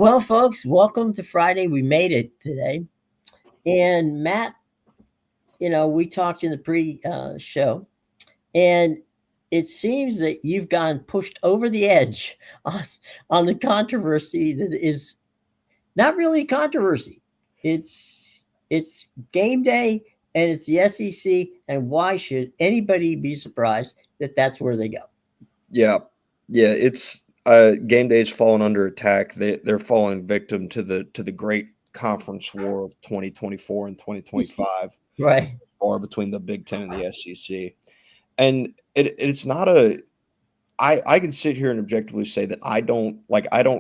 Well, folks, welcome to Friday. We made it today. And Matt, we talked in the pre-show, and it seems that you've gone pushed over the edge on the controversy that is not really controversy. It's game day, and it's the SEC. And why should anybody be surprised that that's where they go? Yeah, yeah. It's game day's fallen under attack. They're falling victim to the great conference war of 2024 and 2025, Right. or between the Big Ten and the SEC. And it's not a. I can sit here and objectively say that I don't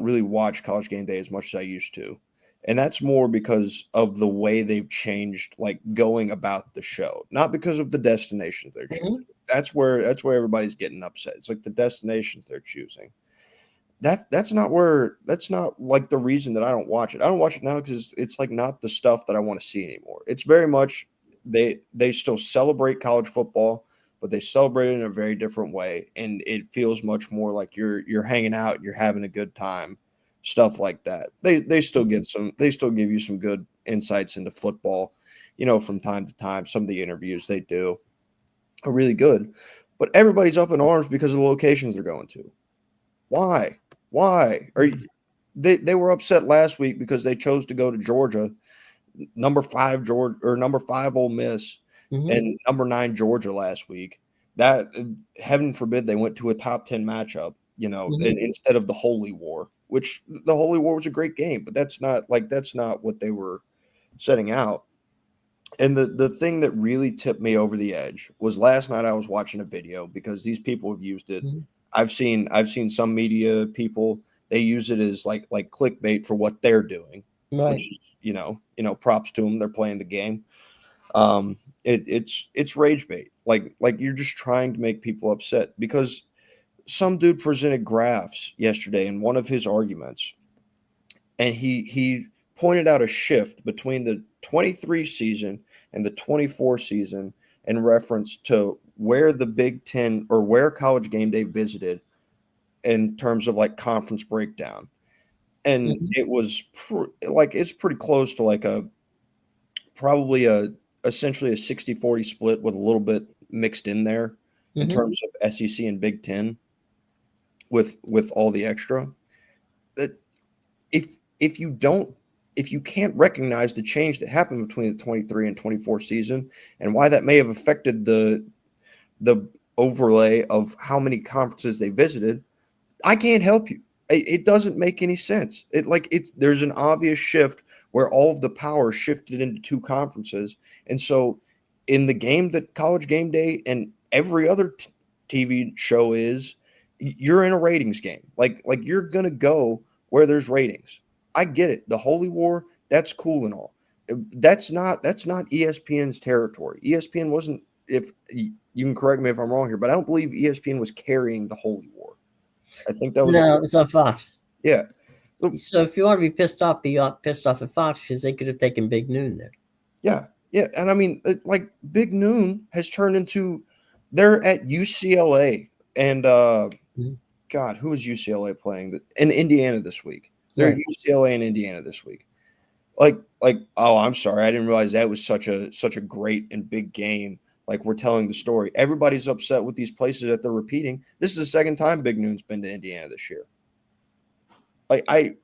really watch College Game Day as much as I used to. And that's more because of the way they've changed, like going about the show, not because of the destinations they're choosing. Mhm. That's where everybody's getting upset. It's like the destinations they're choosing. That's not like the reason that I don't watch it. I don't watch it now because it's like not the stuff that I want to see anymore. It's very much they still celebrate college football, but they celebrate it in a very different way, and it feels much more like you're hanging out, you're having a good time, stuff like that. They still give you some good insights into football, from time to time. Some of the interviews they do are really good, but everybody's up in arms because of the locations they're going to. Why? Why? They were upset last week because they chose to go to Georgia, number 5 Georgia, or number 5 Ole Miss, Mhm. and number 9 Georgia last week. That, heaven forbid, they went to a top 10 matchup, Mhm. instead of the Holy War, which the Holy War was a great game, but that's not what they were setting out. And the thing that really tipped me over the edge was last night I was watching a video because these people have used it. Mhm. I've seen some media people, they use it as like clickbait for what they're doing, which Right. is, props to them. They're playing the game. It's rage bait. Like you're just trying to make people upset because some dude presented graphs yesterday in one of his arguments, and he pointed out a shift between the 23 season and the 24 season in reference to where the Big Ten or where College Game Day visited in terms of like conference breakdown. And Mhm. it was it's pretty close to like a probably a essentially a 60-40 split with a little bit mixed in there in Mhm. terms of SEC and Big Ten with all the extra. That if you don't if you can't recognize the change that happened between the 23 and 24 season and why that may have affected the overlay of how many conferences they visited, I can't help you. It doesn't make any sense. There's an obvious shift where all of the power shifted into two conferences, and so in the game that College Game Day and every other TV show is, you're in a ratings game. Like you're gonna go where there's ratings. I get it. The Holy War, that's cool and all. That's not ESPN's territory. ESPN wasn't. If you can correct me if I'm wrong here, but I don't believe ESPN was carrying the Holy War. I think that was No, it's on Fox. yeah. So, So if you want to be pissed off at Fox because they could have taken Big Noon there. yeah, yeah, and I mean, like Big Noon has turned into they're at UCLA and Mhm. God, who is UCLA playing in Indiana this week? They're at Right. UCLA and Indiana this week. Like oh, I'm sorry, I didn't realize that was such a great and big game. Like we're telling the story. Everybody's upset with these places that they're repeating. This is the second time Big Noon's been to Indiana this year. Like I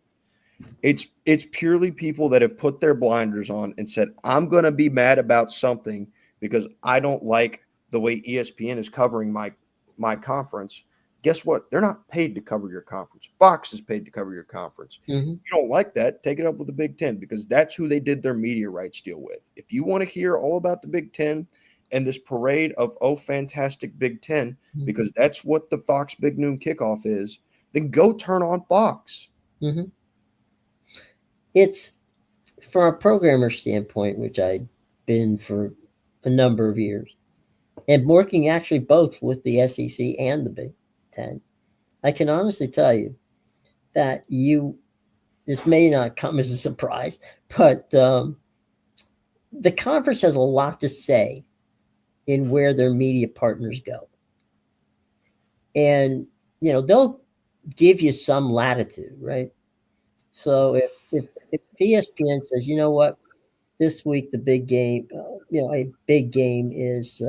it's purely people that have put their blinders on and said, I'm going to be mad about something because I don't like the way ESPN is covering my conference. Guess what? They're not paid to cover your conference. Fox is paid to cover your conference. Mhm. You don't like that, take it up with the Big Ten because that's who they did their media rights deal with. If you want to hear all about the Big Ten and this parade of, oh, fantastic Big Ten, Mhm. because that's what the Fox Big Noon kickoff is, then go turn on Fox. Mhm. It's from a programmer standpoint, which I've been for a number of years, and working actually both with the SEC and the Big Ten. I can honestly tell you that this may not come as a surprise, but the conference has a lot to say in where their media partners go. And, they'll give you some latitude, right? So if ESPN says, you know what, this week the big game, a big game is.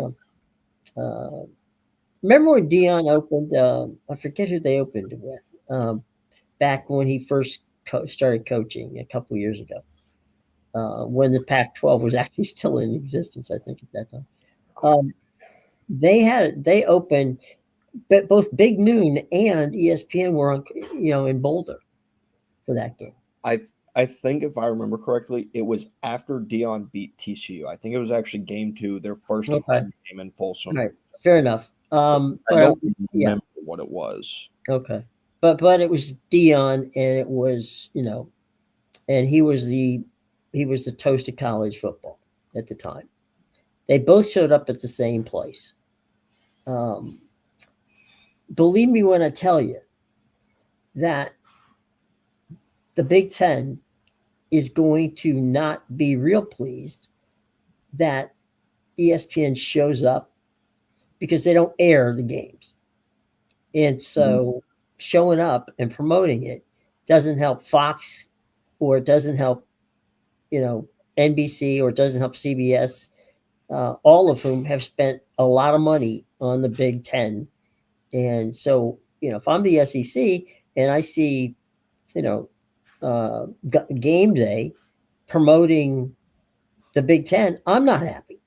Remember when Dion opened? I forget who they opened with. Back when he first started coaching a couple years ago, when the Pac-12 was actually still in existence, I think at that time. Um, they opened, but both Big Noon and ESPN were on, in Boulder for that game. I think if I remember correctly, it was after Dion beat TCU. I think it was actually game 2, their first Okay, home game in Folsom. right, fair enough. I But don't yeah, remember what it was. okay, but it was Dion, and it was and he was the toast of college football at the time. They both showed up at the same place. Um, Believe me when I tell you that the Big Ten is going to not be real pleased that ESPN shows up because they don't air the games. And so showing up and promoting it doesn't help Fox, or it doesn't help, NBC, or it doesn't help CBS, all of whom have spent a lot of money on the Big Ten. And so, if I'm the SEC and I see, you know, game day promoting the Big Ten, I'm not happy.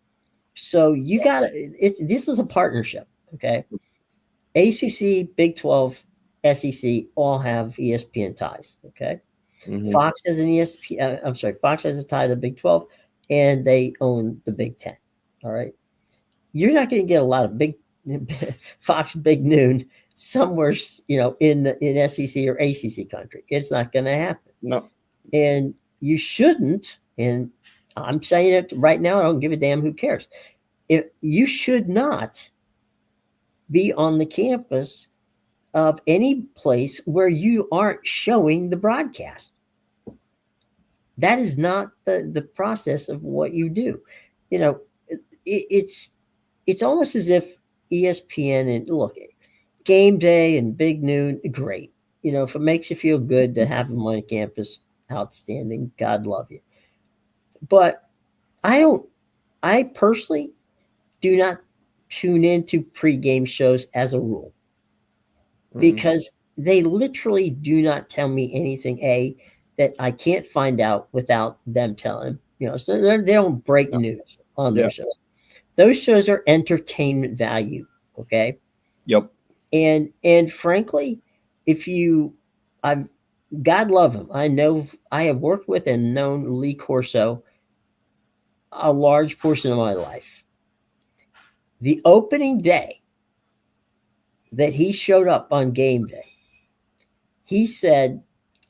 So you got to. This is a partnership, okay? ACC, Big 12, SEC all have ESPN ties, okay? Mm-hmm. Fox has an ESPN. I'm sorry, Fox has a tie to the Big 12, and they own the Big 10. All right, you're not going to get a lot of big Fox Big Noon somewhere, in SEC or ACC country. It's not going to happen. No. And you shouldn't. And I'm saying it right now. I don't give a damn. Who cares? If you should not be on the campus of any place where you aren't showing the broadcast. That is not the process of what you do. It's almost as if ESPN, and look, game day and Big Noon, great. If it makes you feel good to have them on campus, outstanding. God love you. But I personally do not tune into pregame shows as a rule, because they literally do not tell me anything, that I can't find out without them telling. So they don't break news on those shows. Those shows are entertainment value, okay? Yep. And frankly, if you, I, God love him. I know I have worked with and known Lee Corso a large portion of my life. The opening day that he showed up on game day, he said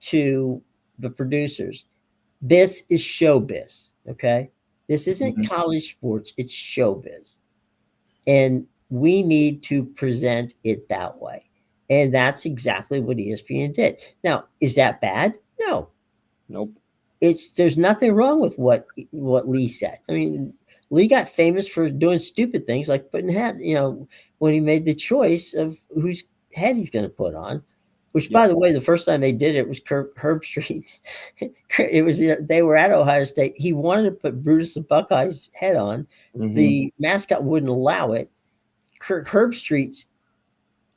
to the producers, "This is showbiz, okay? This isn't college sports, it's showbiz. And we need to present it that way." And that's exactly what ESPN did. Now, is that bad? No. Nope. There's nothing wrong with what Lee said. I mean, Lee got famous for doing stupid things like putting head, when he made the choice of whose head he's going to put on. Which, by the way, the first time they did it was Herb Street's. It was they were at Ohio State. He wanted to put Brutus the Buckeye's head on. The mascot wouldn't allow it. Herb Street's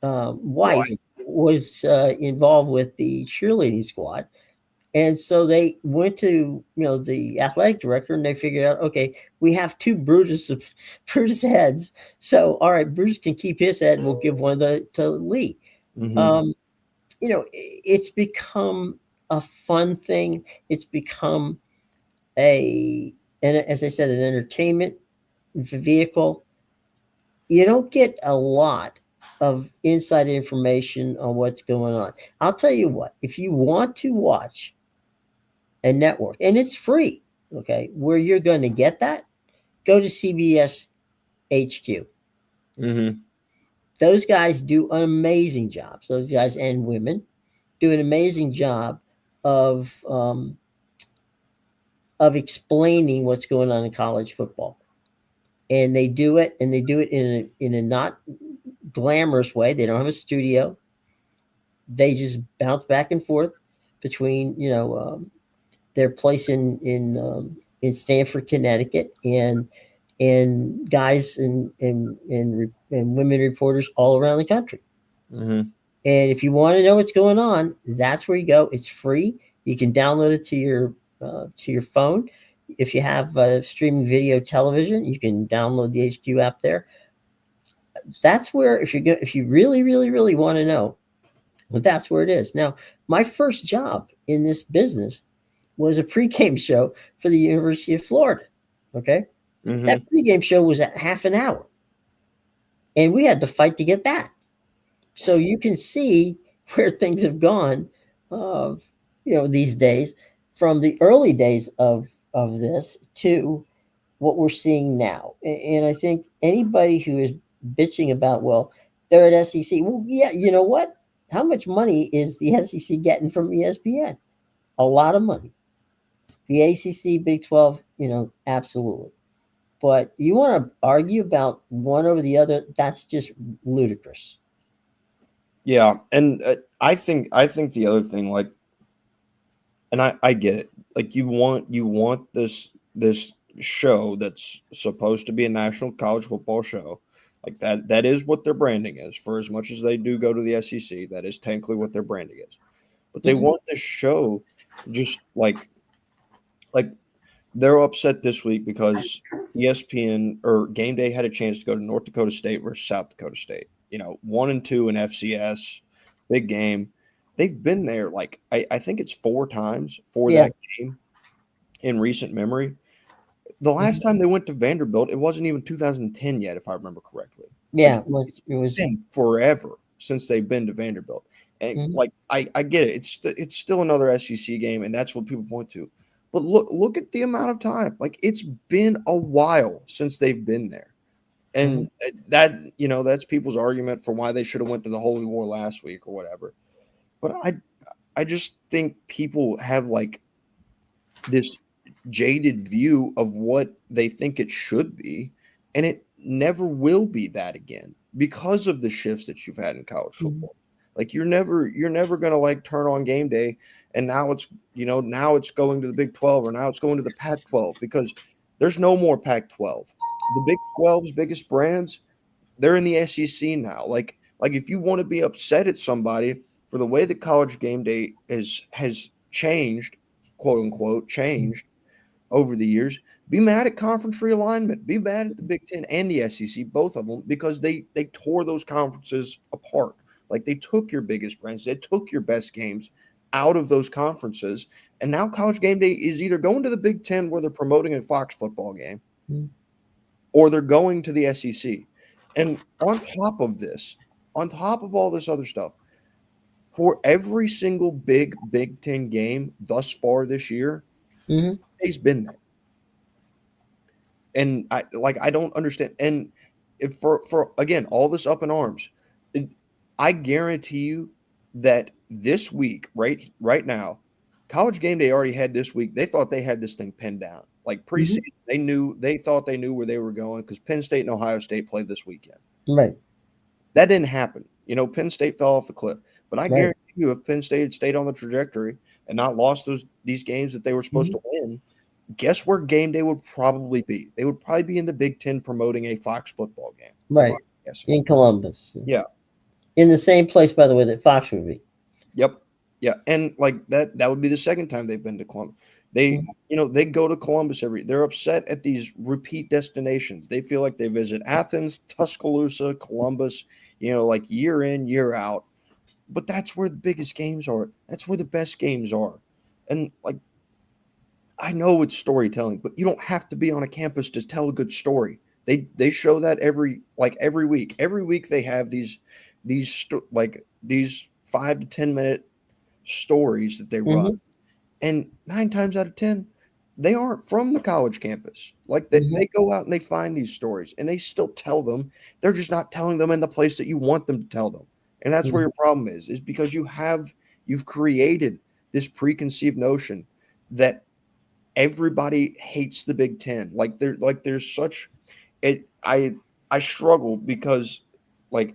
wife was involved with the cheerleading squad, and so they went to the athletic director, and they figured out, okay, we have two Brutus heads, so all right, Brutus can keep his head. We'll give one to Lee. It's become a fun thing. It's become and as I said, an entertainment vehicle. You don't get a lot of inside information on what's going on. I'll tell you what, if you want to watch a network, and it's free, okay, where you're going to get that, go to CBS HQ. Those guys do an amazing job. Those guys and women do an amazing job of explaining what's going on in college football. And they do it in a not glamorous way. They don't have a studio. They just bounce back and forth. between their place in Stamford, Connecticut, and guys and women reporters all around the country. Mm-hmm. And if you want to know what's going on, that's where you go. It's free. You can download it to your phone. If you have streaming video television, you can download the HQ app there. That's where if you really really really want to know, that's where it is. Now, my first job in this business was a pregame show for the University of Florida. Okay, Mm-hmm. that pregame show was at half an hour, and we had to fight to get that. So you can see where things have gone, uh, these days, from the early days of this to what we're seeing now. And I think anybody who is bitching about, well, they're at SEC, well, yeah, you know what? How much money is the SEC getting from ESPN? A lot of money. The ACC, Big 12, absolutely. But you want to argue about one over the other? That's just ludicrous. Yeah, and I think the other thing, like, and I get it. Like, you want this show that's supposed to be a national college football show, like that is what their branding is. For as much as they do go to the SEC, that is technically what their branding is. But they Mm-hmm. want this show just like they're upset this week because ESPN or Game Day had a chance to go to North Dakota State versus South Dakota State. 1-2 in FCS, big game. They've been there like I think it's 4 times for Yeah. that game in recent memory. The last Mm-hmm. time they went to Vanderbilt, it wasn't even 2010 yet, if I remember correctly. Like, Yeah. it's It was. been forever since they've been to Vanderbilt. And Mm-hmm. like I get it. It's still another SEC game, and that's what people point to. But look at the amount of time. Like, it's been a while since they've been there. Mm-hmm. And that's people's argument for why they should have went to the Holy War last week or whatever. But I just think people have like this jaded view of what they think it should be, and it never will be that again because of the shifts that you've had in college Mm-hmm. football. Like, you're never gonna like turn on game day and now it's going to the Big 12 or now it's going to the Pac 12 because there's no more Pac 12. The Big 12's biggest brands, they're in the SEC now. Like if you want to be upset at somebody for the way that college game day has changed, quote unquote, changed over the years, be mad at conference realignment. Be mad at the Big Ten and the SEC, both of them, because they tore those conferences apart. Like, they took your biggest brands, they took your best games out of those conferences, and now college game day is either going to the Big Ten where they're promoting a Fox football game, or they're going to the SEC. And on top of all this other stuff, for every single Big Ten game thus far this year, Mm-hmm. he's been there. And I don't understand. And if for again all this up in arms, I guarantee you that this week, right now, college game day already had this week. They thought they had this thing pinned down. Like, Mm-hmm. preseason, they thought they knew where they were going because Penn State and Ohio State played this weekend. Right. That didn't happen. Penn State fell off the cliff. But I Right. guarantee you, if Penn State had stayed on the trajectory and not lost these games that they were supposed Mm-hmm. to win, guess where game day would probably be? They would probably be in the Big Ten promoting a Fox football game. If Right. I'm guessing. In Columbus. Yeah. In the same place, by the way, that Fox would be. Yep. Yeah. And like that would be the second time they've been to Columbus. They, they go to Columbus they're upset at these repeat destinations. They feel like they visit Athens, Tuscaloosa, Columbus, like year in, year out. But that's where the biggest games are. That's where the best games are. And like, I know it's storytelling, but you don't have to be on a campus to tell a good story. They show that every week. Every week they have these 5 to 10 minute stories that they run. Mm-hmm. And 9 times out of 10, they aren't from the college campus. Like, Mm-hmm. they go out and they find these stories and they still tell them. They're just not telling them in the place that you want them to tell them. And that's where your problem is because you've created this preconceived notion that everybody hates the Big Ten. There's such it. I struggle because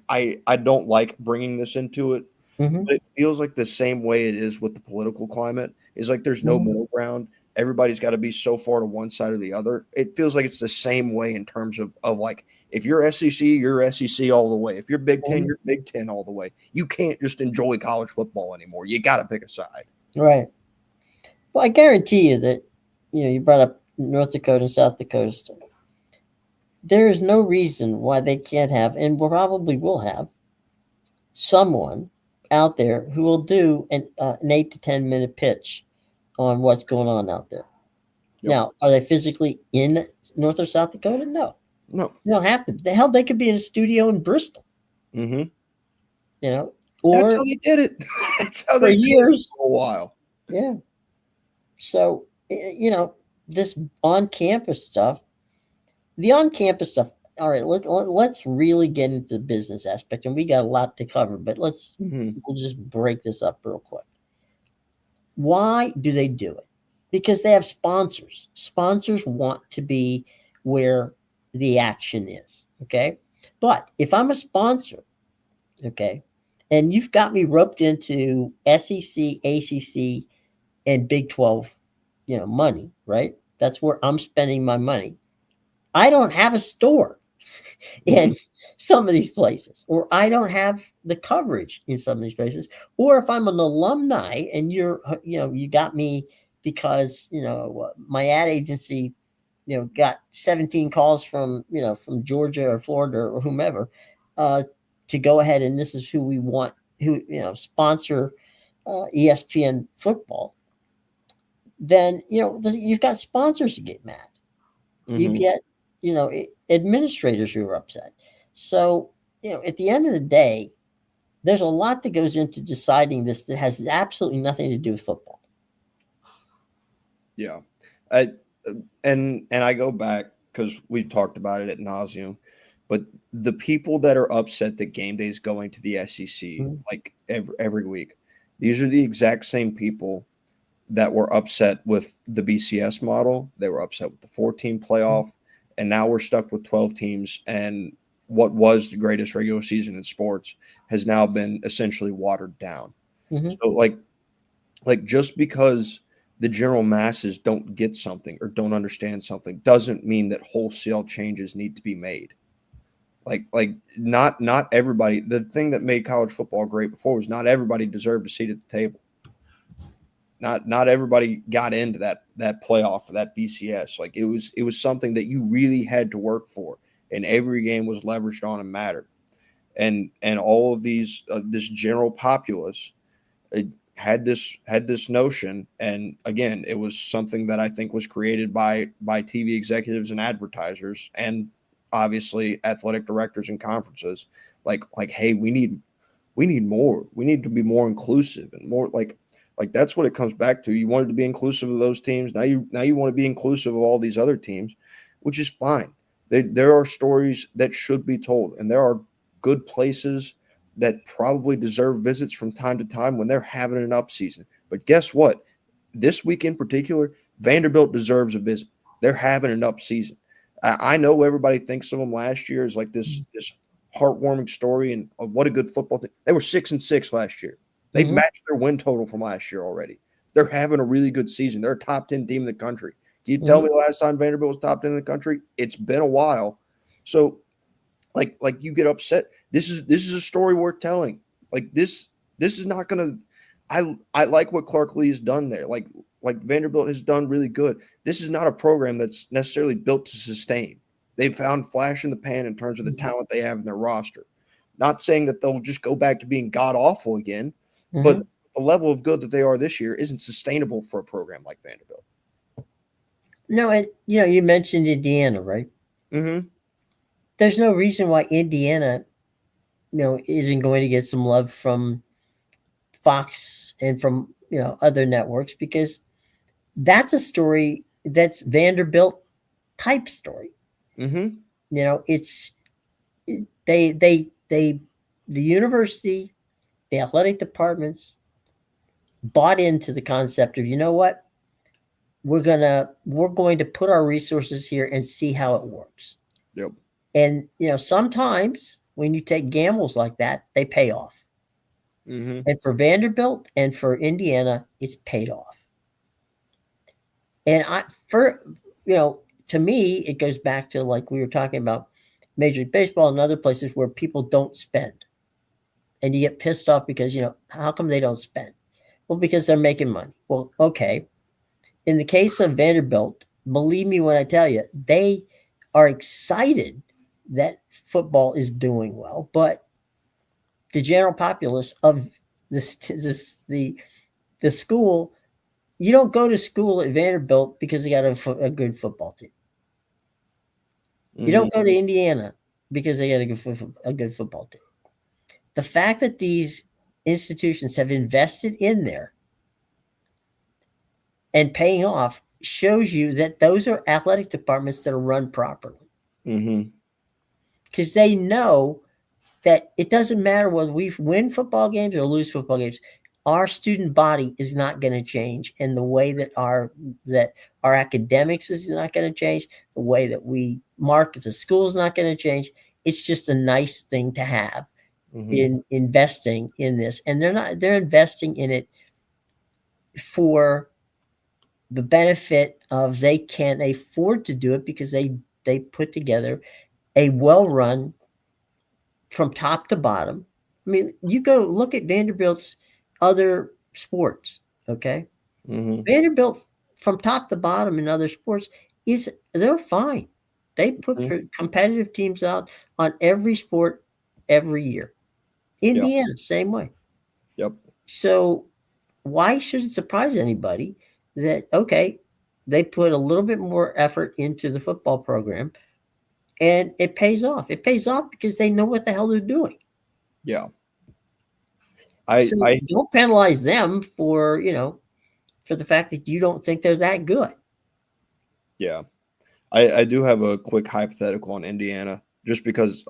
I don't like bringing this into it, Mm-hmm. But it feels like the same way it is with the political climate. Is like there's no Mm-hmm. middle ground. Everybody's got to be so far to one side or the other. It feels like it's the same way in terms of like if you're SEC, you're SEC all the way. If you're Big Ten, Mm-hmm. you're Big Ten all the way. You can't just enjoy college football anymore. You got to pick a side. Right. Well, I guarantee you that, you brought up North Dakota and South Dakota stuff. There is no reason why they can't have, and probably will have, someone out there who will do an 8 to 10 minute pitch on what's going on out there. Yep. Now, are they physically in North or South Dakota? No, No. they don't have to. The hell, they could be in a studio in Bristol, Mm-hmm. That's how or they did it. That's how for they did it years. for a while. Yeah. So, this on campus stuff, the on campus stuff. All right, let's really get into the business aspect, and we got a lot to cover, but we'll just break this up real quick. Why do they do it? Because they have sponsors. Sponsors want to be where the action is. Okay. But if I'm a sponsor, okay, and you've got me roped into SEC, ACC, and Big 12, money, right? That's where I'm spending my money. I don't have a store in some of these places, or I don't have the coverage in some of these places. Or if I'm an alumni and you got me because, my ad agency, got 17 calls from Georgia or Florida or whomever, to go ahead and this is who we want, who, sponsor ESPN football, then, you've got sponsors to get mad. You get, administrators who are upset. So, at the end of the day, there's a lot that goes into deciding this that has absolutely nothing to do with football. Yeah. And I go back because we've talked about it at nauseum, but the people that are upset that game day is going to the SEC like every week, these are the exact same people that were upset with the BCS model. They were upset with the 14 playoff, and now we're stuck with 12 teams. And what was the greatest regular season in sports has now been essentially watered down. So like just because the general masses don't get something or don't understand something doesn't mean that wholesale changes need to be made. Like not everybody. The thing that made college football great before was not everybody deserved a seat at the table. Not everybody got into that playoff or that BCS. Like it was something that you really had to work for, and every game was leveraged on and mattered. And all of these this general populace had this notion, and again, it was something that I think was created by TV executives and advertisers, and obviously athletic directors and conferences. Like hey, we need more. We need to be more inclusive and more like that's what it comes back to. You wanted to be inclusive of those teams. Now you want to be inclusive of all these other teams, which is fine. There are stories that should be told, and there are good places that probably deserve visits from time to time when they're having an up season. But guess what? This week in particular, Vanderbilt deserves a visit. They're having an up season. I know everybody thinks of them last year as like this heartwarming story and what a good football team. They were 6-6 last year. They've matched their win total from last year already. They're having a really good season. They're a top 10 team in the country. Can you tell me the last time Vanderbilt was top 10 in the country? It's been a while. So like you get upset. This is a story worth telling. Like this is not gonna I like what Clark Lee has done there. Like Vanderbilt has done really good. This is not a program that's necessarily built to sustain. They've found flash in the pan in terms of the talent they have in their roster. Not saying that they'll just go back to being god awful again, but the level of good that they are this year isn't sustainable for a program like Vanderbilt. No, and you mentioned Indiana, right? Mm-hmm. There's no reason why Indiana, isn't going to get some love from Fox and from other networks, because that's a story that's Vanderbilt type story. Mm-hmm. It's the university, the athletic departments bought into the concept of, what, we're going to put our resources here and see how it works. Yep. And sometimes when you take gambles like that, they pay off. Mm-hmm. And for Vanderbilt and for Indiana, it's paid off. And to me, it goes back to like we were talking about Major League Baseball and other places where people don't spend. And you get pissed off because, how come they don't spend? Well, because they're making money. Well, okay. In the case of Vanderbilt, believe me when I tell you, they are excited that football is doing well, but the general populace of the school, you don't go to school at Vanderbilt because they got a good football team. You Mm-hmm. don't go to Indiana because they got a good football team. The fact that these institutions have invested in there and paying off shows you that those are athletic departments that are run properly. Mm-hmm. Because they know that it doesn't matter whether we win football games or lose football games. Our student body is not going to change, and the way that our academics is not going to change, the way that we market the school is not going to change. It's just a nice thing to have Mm-hmm. in investing in this, and they're investing in it for the benefit of they can afford to do it because they put together a well-run from top to bottom. I mean, you go look at Vanderbilt's other sports, okay? Mm-hmm. Vanderbilt from top to bottom in other sports they're fine. They put Mm-hmm. competitive teams out on every sport every year. Yeah. Indiana, same way. Yep. So why should it surprise anybody that okay, they put a little bit more effort into the football program and it pays off. It pays off because they know what the hell they're doing. Yeah. So I don't penalize them for the fact that you don't think they're that good. yeah. I do have a quick hypothetical on Indiana, just because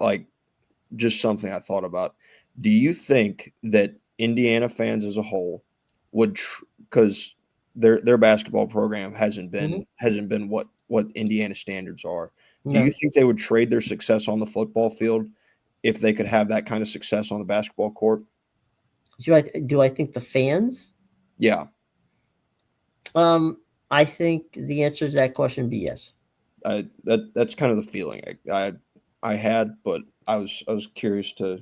just something I thought about. Do you think that Indiana fans as a whole would, because their basketball program Mhm. hasn't been what Indiana standards are? Do you No. think they would trade their success on the football field if they could have that kind of success on the basketball court? Do I think the fans? Yeah, Um, I think the answer to that question would be yes. that's kind of the feeling I had, but I was curious to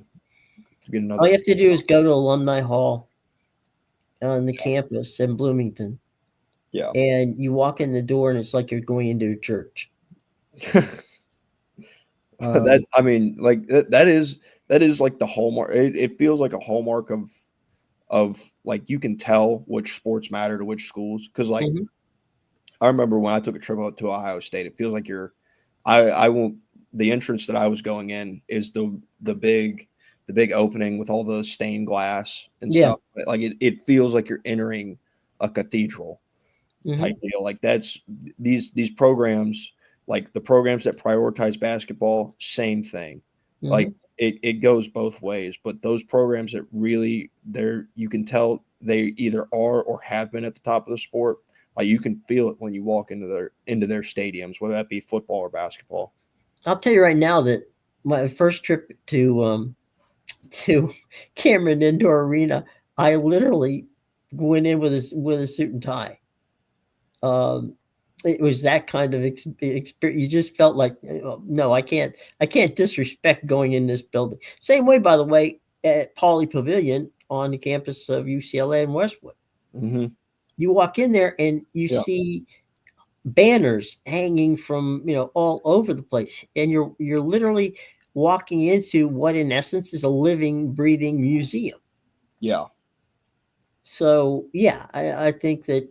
get All another. you have to do is go to Alumni Hall on the campus in Bloomington, Yeah. and you walk in the door, and it's like you're going into a church. That Um, I mean, like that is like the hallmark. It feels like a hallmark of like you can tell which sports matter to which schools. Because like mhm. I remember when I took a trip out to Ohio State, it feels like I won't. The entrance that I was going in is the big opening with all the stained glass and Yeah. stuff. Like it feels like you're entering a cathedral type Mhm. deal. Like that's these programs, like the programs that prioritize basketball, same thing. Like Mhm. it goes both ways, but those programs that really you can tell they either are or have been at the top of the sport. Like you can feel it when you walk into their stadiums, whether that be football or basketball. I'll tell you right now that my first trip to Cameron Indoor Arena, I literally went in with a suit and tie. Um, it was that kind of experience. You just felt like, oh, no, I can't disrespect going in this building. Same way, by the way, at Pauley Pavilion on the campus of UCLA in Westwood. Hmm. You walk in there and you Yeah, see banners hanging from all over the place, and you're literally walking into what in essence is a living, breathing museum. yeah, So yeah, I think that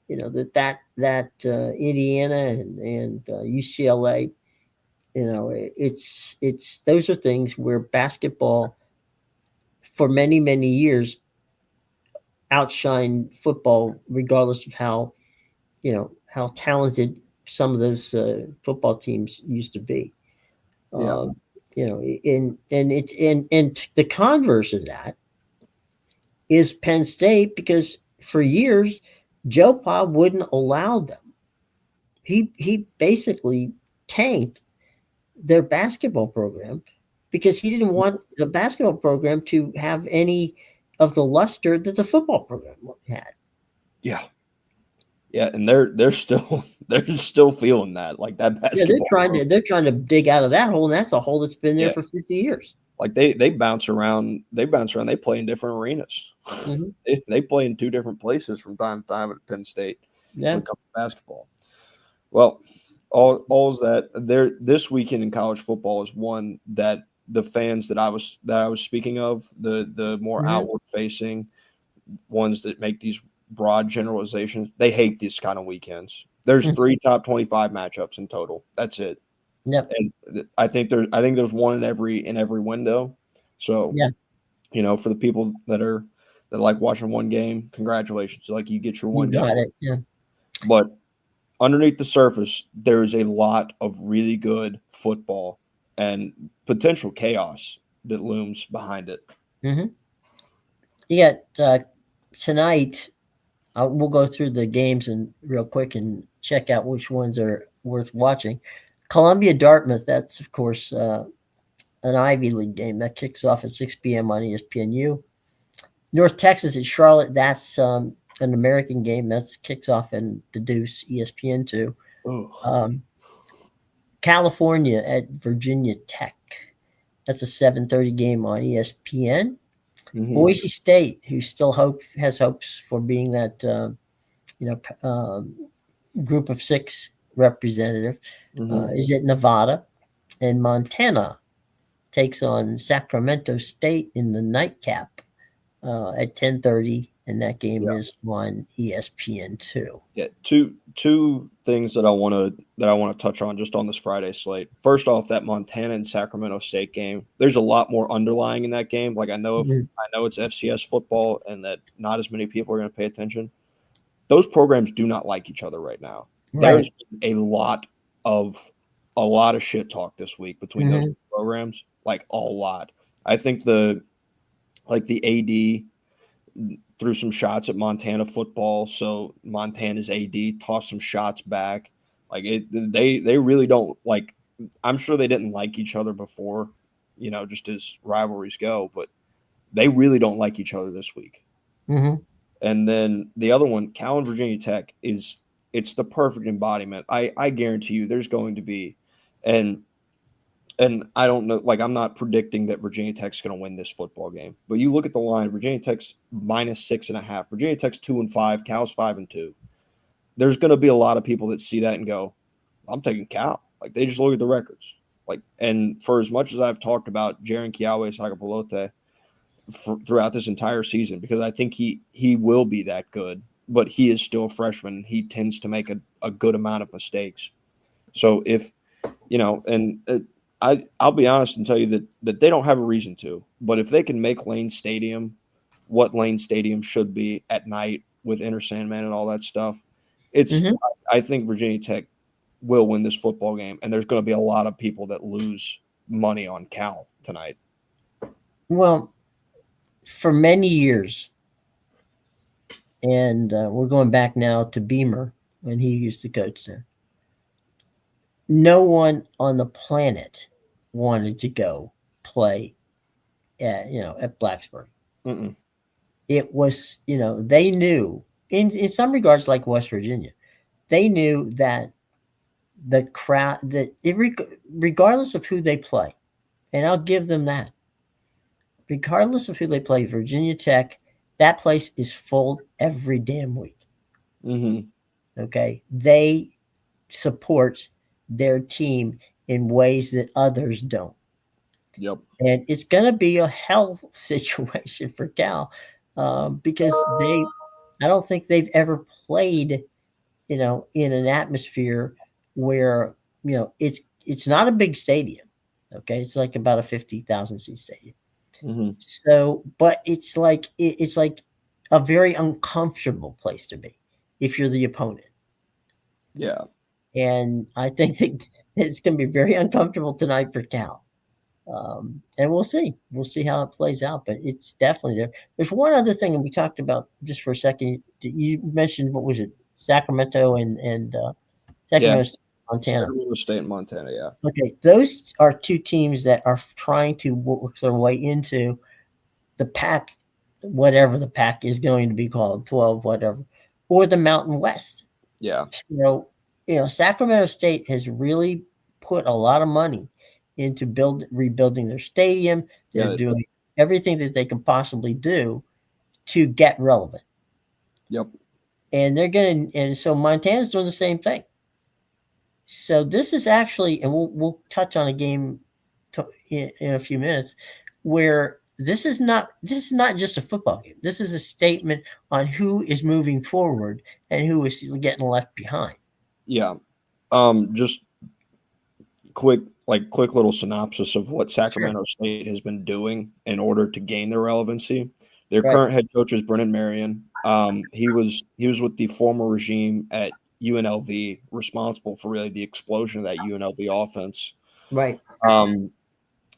Indiana and UCLA, it's those are things where basketball for many years outshine football, regardless of how talented some of those football teams used to be. yeah, Um, and the converse of that is Penn State, because for years Joe Pa wouldn't allow them. He basically tanked their basketball program because he didn't want the basketball program to have any of the luster that the football program had. Yeah. Yeah, and they're still they're still feeling that, like, that Yeah, basketball. they're trying to dig out of that hole, and that's a hole that's been there Yeah. for 50 years. Like, they bounce around. They play in different arenas. Mm-hmm. They play in 2 different places from time to time at Penn State Yeah. when it comes to basketball. Well, all is that there this weekend in college football is one that the fans that I was speaking of, the more Mm-hmm. outward facing ones that make these broad generalizations, they hate these kind of weekends. There's 3 top 25 matchups in total. That's it. Yep. And I think there's one in every window. So, Yeah. for the people that like watching one game, congratulations. Like, you get your You one game. got it. Yeah. But underneath the surface, there is a lot of really good football and potential chaos that looms behind it. Mm-hmm. You got tonight. We'll go through the games and real quick and check out which ones are worth watching. Columbia Dartmouth. That's of course an Ivy League game that kicks off at 6 p.m. on ESPNU. North Texas at Charlotte. That's an American game that kicks off in the Deuce ESPN2. California at Virginia Tech. That's a 7:30 game on ESPN. Mm-hmm. Boise State, who still has hopes for being that group of 6 representative, is at Nevada, and Montana takes on Sacramento State in the nightcap at 10:30, and that game is on ESPN2. Yeah, two things that I want to touch on just on this Friday slate. First off, that Montana and Sacramento State game. There's a lot more underlying in that game. Like, I know it's FCS football and that not as many people are going to pay attention. Those programs do not like each other right now. Right. There's a lot of shit talk this week between those programs, like a lot. I think the AD threw some shots at Montana football, so Montana's AD tossed some shots back. Like, they really don't like. I'm sure they didn't like each other before, just as rivalries go, but they really don't like each other this week. Mm-hmm. And then the other one, Cal and Virginia Tech, it's the perfect embodiment. I guarantee you, there's going to be, and I don't know, like, I'm not predicting that Virginia Tech's going to win this football game, but you look at the line, Virginia Tech's -6.5. Virginia Tech's 2-5, Cal's 5-2. There's going to be a lot of people that see that and go, I'm taking Cal. Like, they just look at the records. Like, and for as much as I've talked about Jaren Kiawe-Sagapalote throughout this entire season, because I think he will be that good, but he is still a freshman. He tends to make a good amount of mistakes. So if, I'll be honest and tell you that they don't have a reason to, but if they can make Laine Stadium what Laine Stadium should be at night with Enter Sandman and all that stuff, I think Virginia Tech will win this football game, and there's going to be a lot of people that lose money on Cal tonight. Well, for many years, and we're going back now to Beamer when he used to coach there, no one on the planet wanted to go play at Blacksburg. Mm-mm. It was, they knew in some regards, like West Virginia, they knew that the crowd, regardless of who they play, and I'll give them that, regardless of who they play, Virginia Tech, that place is full every damn week. Mm-hmm. Okay. They support their team in ways that others don't. Yep. And it's going to be a hell situation for Cal because I don't think they've ever played, in an atmosphere where, it's not a big stadium. Okay. It's like about a 50,000 seat stadium. Mm-hmm. So, but it's like a very uncomfortable place to be if you're the opponent. Yeah. And I think that it's going to be very uncomfortable tonight for Cal. And we'll see. We'll see how it plays out. But it's definitely there. There's one other thing, and we talked about just for a second. You mentioned, what was it? Sacramento and Sacramento State, Montana. Sacramento State and Montana, yeah. Okay, those are two teams that are trying to work their way into the Pac whatever the pack is going to be called, 12, whatever, or the Mountain West. Yeah. Sacramento State has really put a lot of money into rebuilding their stadium. They're doing everything that they can possibly do to get relevant. Yep. And so Montana's doing the same thing. So this is actually, and we'll touch on a game in a few minutes, where this is not just a football game. This is a statement on who is moving forward and who is getting left behind. Yeah. Just quick little synopsis of what Sacramento State has been doing in order to gain their relevancy. Their current head coach is Brennan Marion. He was with the former regime at UNLV, responsible for really the explosion of that UNLV offense. Right.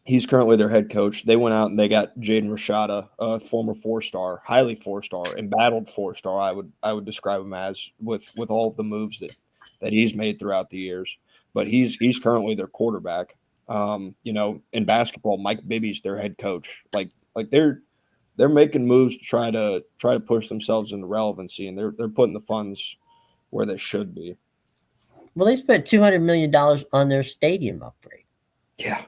He's currently their head coach. They went out and they got Jaden Rashada, a former four-star, highly four-star, embattled four-star. I would describe him as with all of the moves that he's made throughout the years. But he's currently their quarterback. In basketball, Mike Bibby's their head coach. Like they're making moves to try to push themselves into relevancy, and they're putting the funds where they should be. Well, they spent $200 million on their stadium upgrade. Yeah.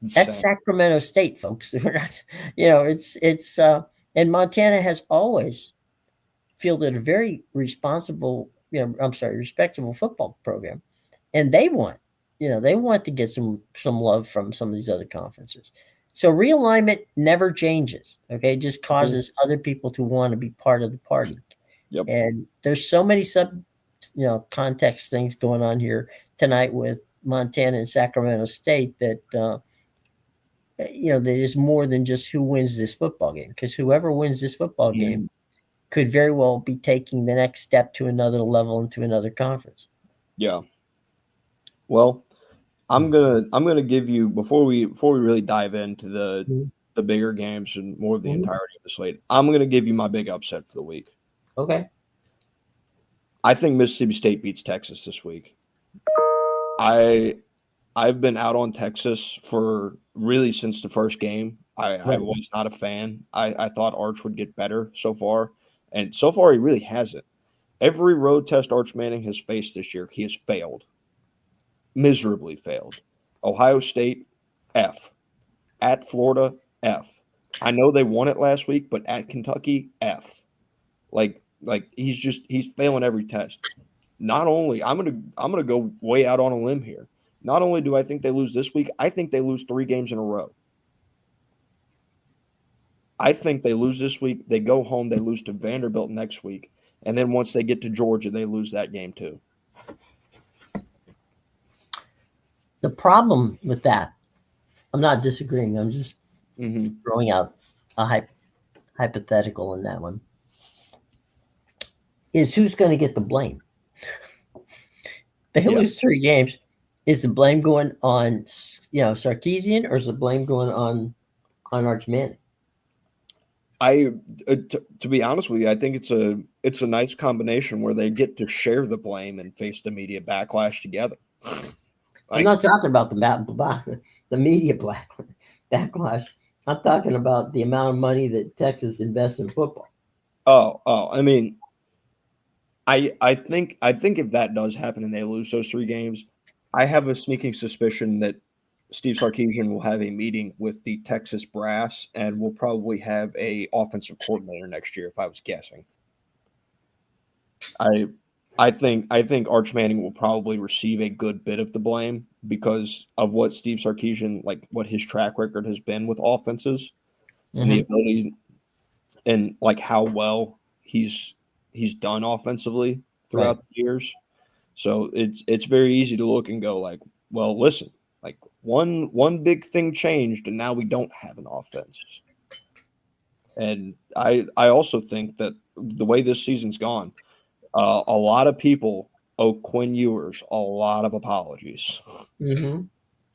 That's Sacramento State, folks. We're not, it's and Montana has always fielded a very respectable football program, and they want to get some love from some of these other conferences. So realignment never changes. Okay, it just causes other people to want to be part of the party. Yep. And there's so many context things going on here tonight with Montana and Sacramento State that there is more than just who wins this football game, because whoever wins this football game could very well be taking the next step to another level into another conference. Yeah. Well, I'm gonna give you, before we really dive into the bigger games and more of the entirety of the slate, I'm gonna give you my big upset for the week. Okay. I think Mississippi State beats Texas this week. I've been out on Texas for really since the first game. I was not a fan. I thought Arch would get better so far, and so far he really hasn't. Every road test Arch Manning has faced this year, he has failed. Miserably failed. Ohio State, F. At Florida, F. I know they won it last week, but at Kentucky, F. Like he's failing every test. Not only, I'm gonna go way out on a limb here. Not only do I think they lose this week, I think they lose 3 games in a row. I think they lose this week. They go home. They lose to Vanderbilt next week. And then once they get to Georgia, they lose that game too. The problem with that, I'm not disagreeing. I'm just throwing out a hypothetical in that one, is who's going to get the blame. They lose 3 games. Is the blame going on, Sarkisian, or is the blame going on Arch Manning? To be honest with you, I think it's a nice combination where they get to share the blame and face the media backlash together. I'm not talking about the media backlash. I'm talking about the amount of money that Texas invests in football. I mean, I think if that does happen and they lose those 3 games, I have a sneaking suspicion that Steve Sarkisian will have a meeting with the Texas brass and will probably have a offensive coordinator next year, if I was guessing. I think Arch Manning will probably receive a good bit of the blame because of what Steve Sarkisian, what his track record has been with offenses and the ability and how well he's done offensively throughout the years. So it's very easy to look and go well, listen, one big thing changed and now we don't have an offense. And I also think that the way this season's gone, a lot of people owe Quinn Ewers a lot of apologies.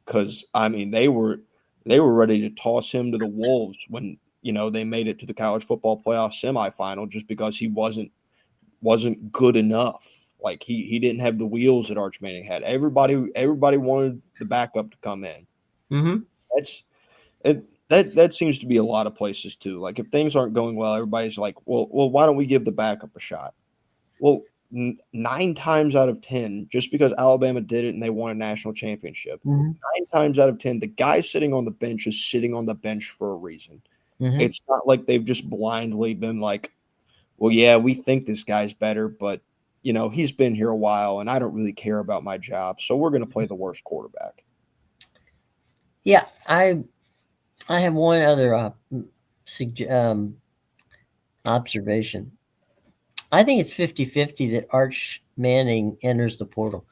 Because I mean they were ready to toss him to the wolves when they made it to the college football playoff semifinal just because he wasn't good enough. He didn't have the wheels that Arch Manning had. Everybody wanted the backup to come in. that seems to be a lot of places too. Like if things aren't going well, everybody's like, well, why don't we give the backup a shot? Well, 9 times out of 10, just because Alabama did it and they won a national championship, Mm-hmm. 9 times out of 10, the guy sitting on the bench is sitting on the bench for a reason. Mm-hmm. It's not like they've just blindly been like, well, yeah, we think this guy's better, but he's been here a while and I don't really care about my job, so we're going to play the worst quarterback. Yeah, I have one other observation. I think it's 50-50 that Arch Manning enters the portal.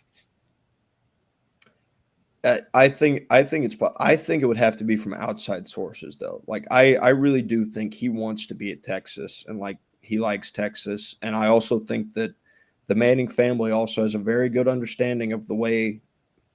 I think it would have to be from outside sources though. Like I really do think he wants to be at Texas and like he likes Texas, and I also think that the Manning family also has a very good understanding of the way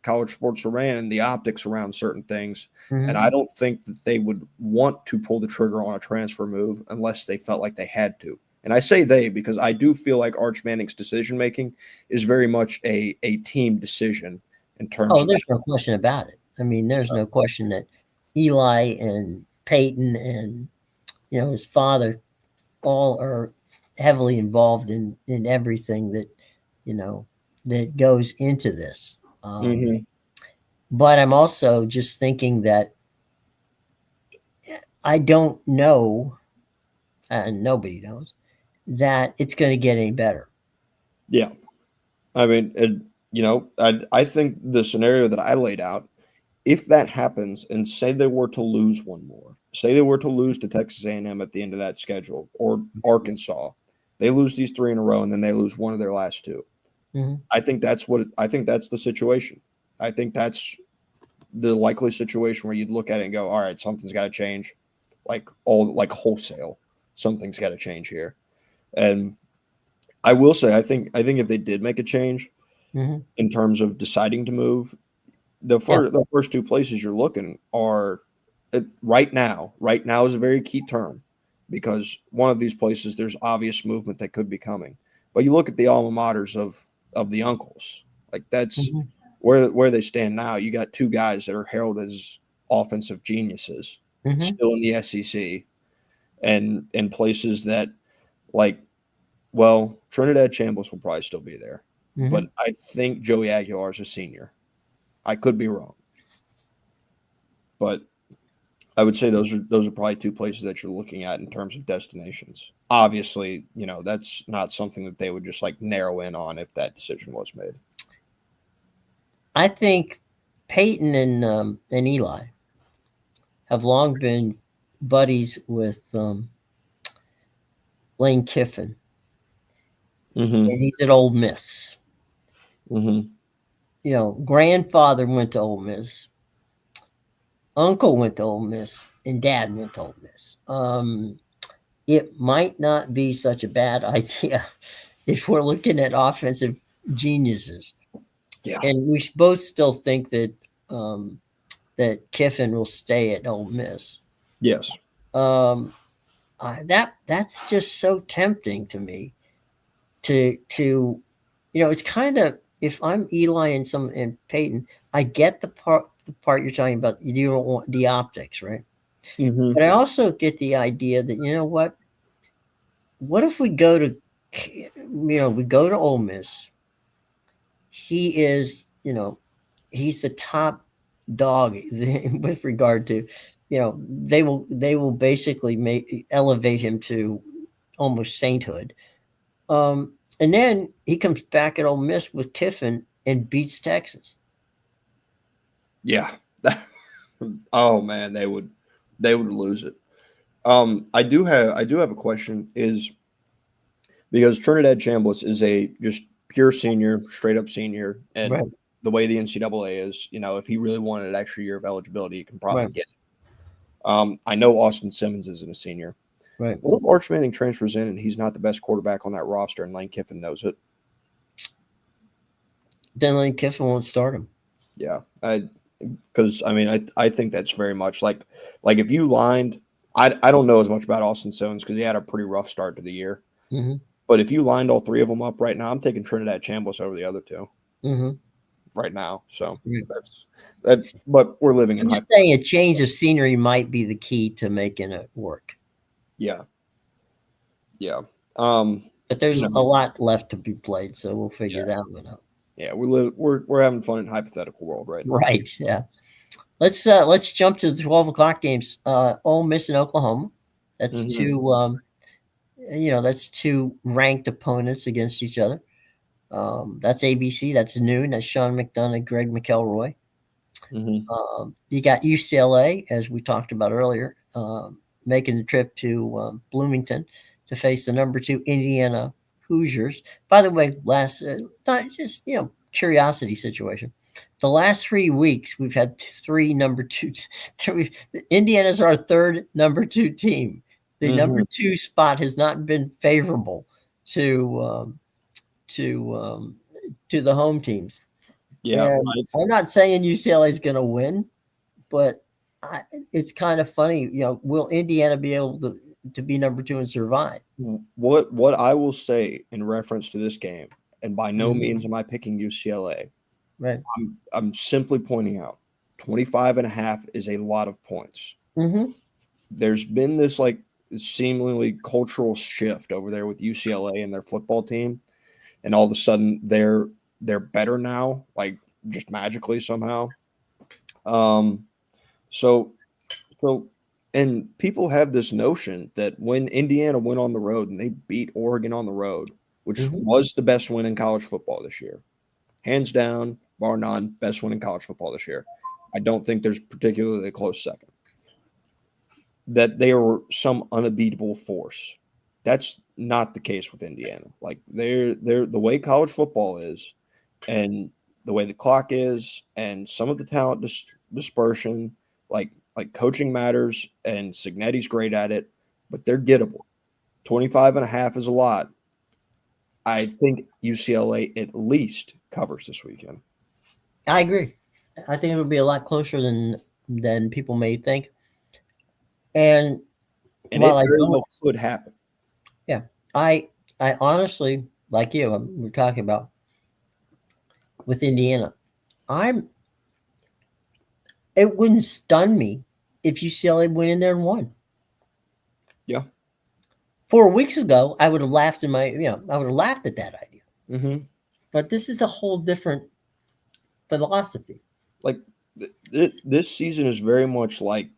college sports are ran and the optics around certain things. Mm-hmm. And I don't think that they would want to pull the trigger on a transfer move unless they felt like they had to. And I say they because I do feel like Arch Manning's decision making is very much a team decision in terms of there's no question about it. I mean, there's no question that Eli and Peyton and his father all are heavily involved in everything that that goes into this. mm-hmm. But I'm also just thinking that I don't know, and nobody knows, that it's going to get any better. Yeah. I mean, I think the scenario that I laid out, if that happens, and say they were to lose one more, say they were to lose to Texas A&M at the end of that schedule, or Arkansas, they lose these 3 in a row, and then they lose one of their last 2. Mm-hmm. I think that's the situation. I think that's the likely situation where you'd look at it and go, all right, something's got to change, like wholesale, something's got to change here. And I will say, I think if they did make a change mm-hmm. in terms of deciding to move, the first 2 places you're looking are right now. Right now is a very key term because one of these places there's obvious movement that could be coming. But you look at the alma maters of the uncles, like that's Mm-hmm. where they stand now. You got 2 guys that are heralded as offensive geniuses, Mm-hmm. still in the SEC, and in places that like. Well, Trinidad Chambliss will probably still be there, Mm-hmm. but I think Joey Aguilar is a senior. I could be wrong, but I would say those are probably 2 places that you're looking at in terms of destinations. Obviously, that's not something that they would just like narrow in on if that decision was made. I think Peyton and Eli have long been buddies with Lane Kiffin. Mm-hmm. And he's at Ole Miss. Mm-hmm. Grandfather went to Ole Miss, uncle went to Ole Miss, and dad went to Ole Miss. It might not be such a bad idea if we're looking at offensive geniuses. Yeah. And we both still think that that Kiffin will stay at Ole Miss. Yes. That's just so tempting to me. To it's kind of, if I'm Eli and Peyton, I get the part you're talking about. You don't want the optics, right? Mm-hmm. But I also get the idea that what if we go to Ole Miss? He is he's the top dog with regard to they will basically elevate him to almost sainthood. And then he comes back at Ole Miss with Kiffin and beats Texas. Yeah. Oh man, they would lose it. I do have a question, is because Trinidad Chambliss is a just pure senior, straight up senior, and Right. the way the NCAA is, if he really wanted an extra year of eligibility, he can probably get it. I know Austin Simmons isn't a senior. Right. What if Arch Manning transfers in and he's not the best quarterback on that roster and Lane Kiffin knows it? Then Lane Kiffin won't start him. Yeah. Because I think that's very much like if you lined, I don't know as much about Austin Simmons because he had a pretty rough start to the year. Mm-hmm. But if you lined all 3 of them up right now, I'm taking Trinidad Chambliss over the other 2. Mm-hmm. right now. So Right. that's that. But we're living in I'm just saying a change of scenery might be the key to making it work. Yeah. Yeah. But there's You a know, lot left to be played, so we'll figure yeah. that one out. Yeah. We're having fun in hypothetical world right now. Right. Yeah. Let's jump to the 12 o'clock games. Ole Miss and Oklahoma. That's Mhm. that's two ranked opponents against each other. That's ABC. That's noon. That's Sean McDonough, Greg McElroy. Mhm. You got UCLA, as we talked about earlier, making the trip to Bloomington to face the number 2 Indiana Hoosiers. By the way, not just curiosity situation. The last 3 weeks, we've had 3 number 2. Indiana's our third number 2 team. The number 2 spot has not been favorable to to the home teams. Yeah. And I'm not saying UCLA is going to win, but it's kind of funny. Will Indiana be able to be number 2 and survive? What I will say in reference to this game, and by no Mhm. means am I picking UCLA. Right. I'm simply pointing out 25.5 is a lot of points. Mm-hmm. There's been this like seemingly cultural shift over there with UCLA and their football team, and all of a sudden they're better now, like just magically somehow. Um, so so and people have this notion that when Indiana went on the road and they beat Oregon on the road, which Mm-hmm. was the best win in college football this year, hands down, bar none, best win in college football this year. I don't think there's particularly a close second. That they are some unbeatable force. That's not the case with Indiana. Like they're the way college football is, and the way the clock is, and some of the talent dispersion, like coaching matters, and Signetti's great at it, but they're gettable. 25.5 is a lot. I think UCLA at least covers this weekend. I agree. I think it'll be a lot closer than people may think. And And while it I very don't, well could happen. yeah, I honestly, like you, we're talking about with Indiana. I'm. It wouldn't stun me if UCLA went in there and won. Yeah. 4 weeks ago, I would have laughed I would have laughed at that idea. Mm-hmm. But this is a whole different philosophy. Like this season is very much like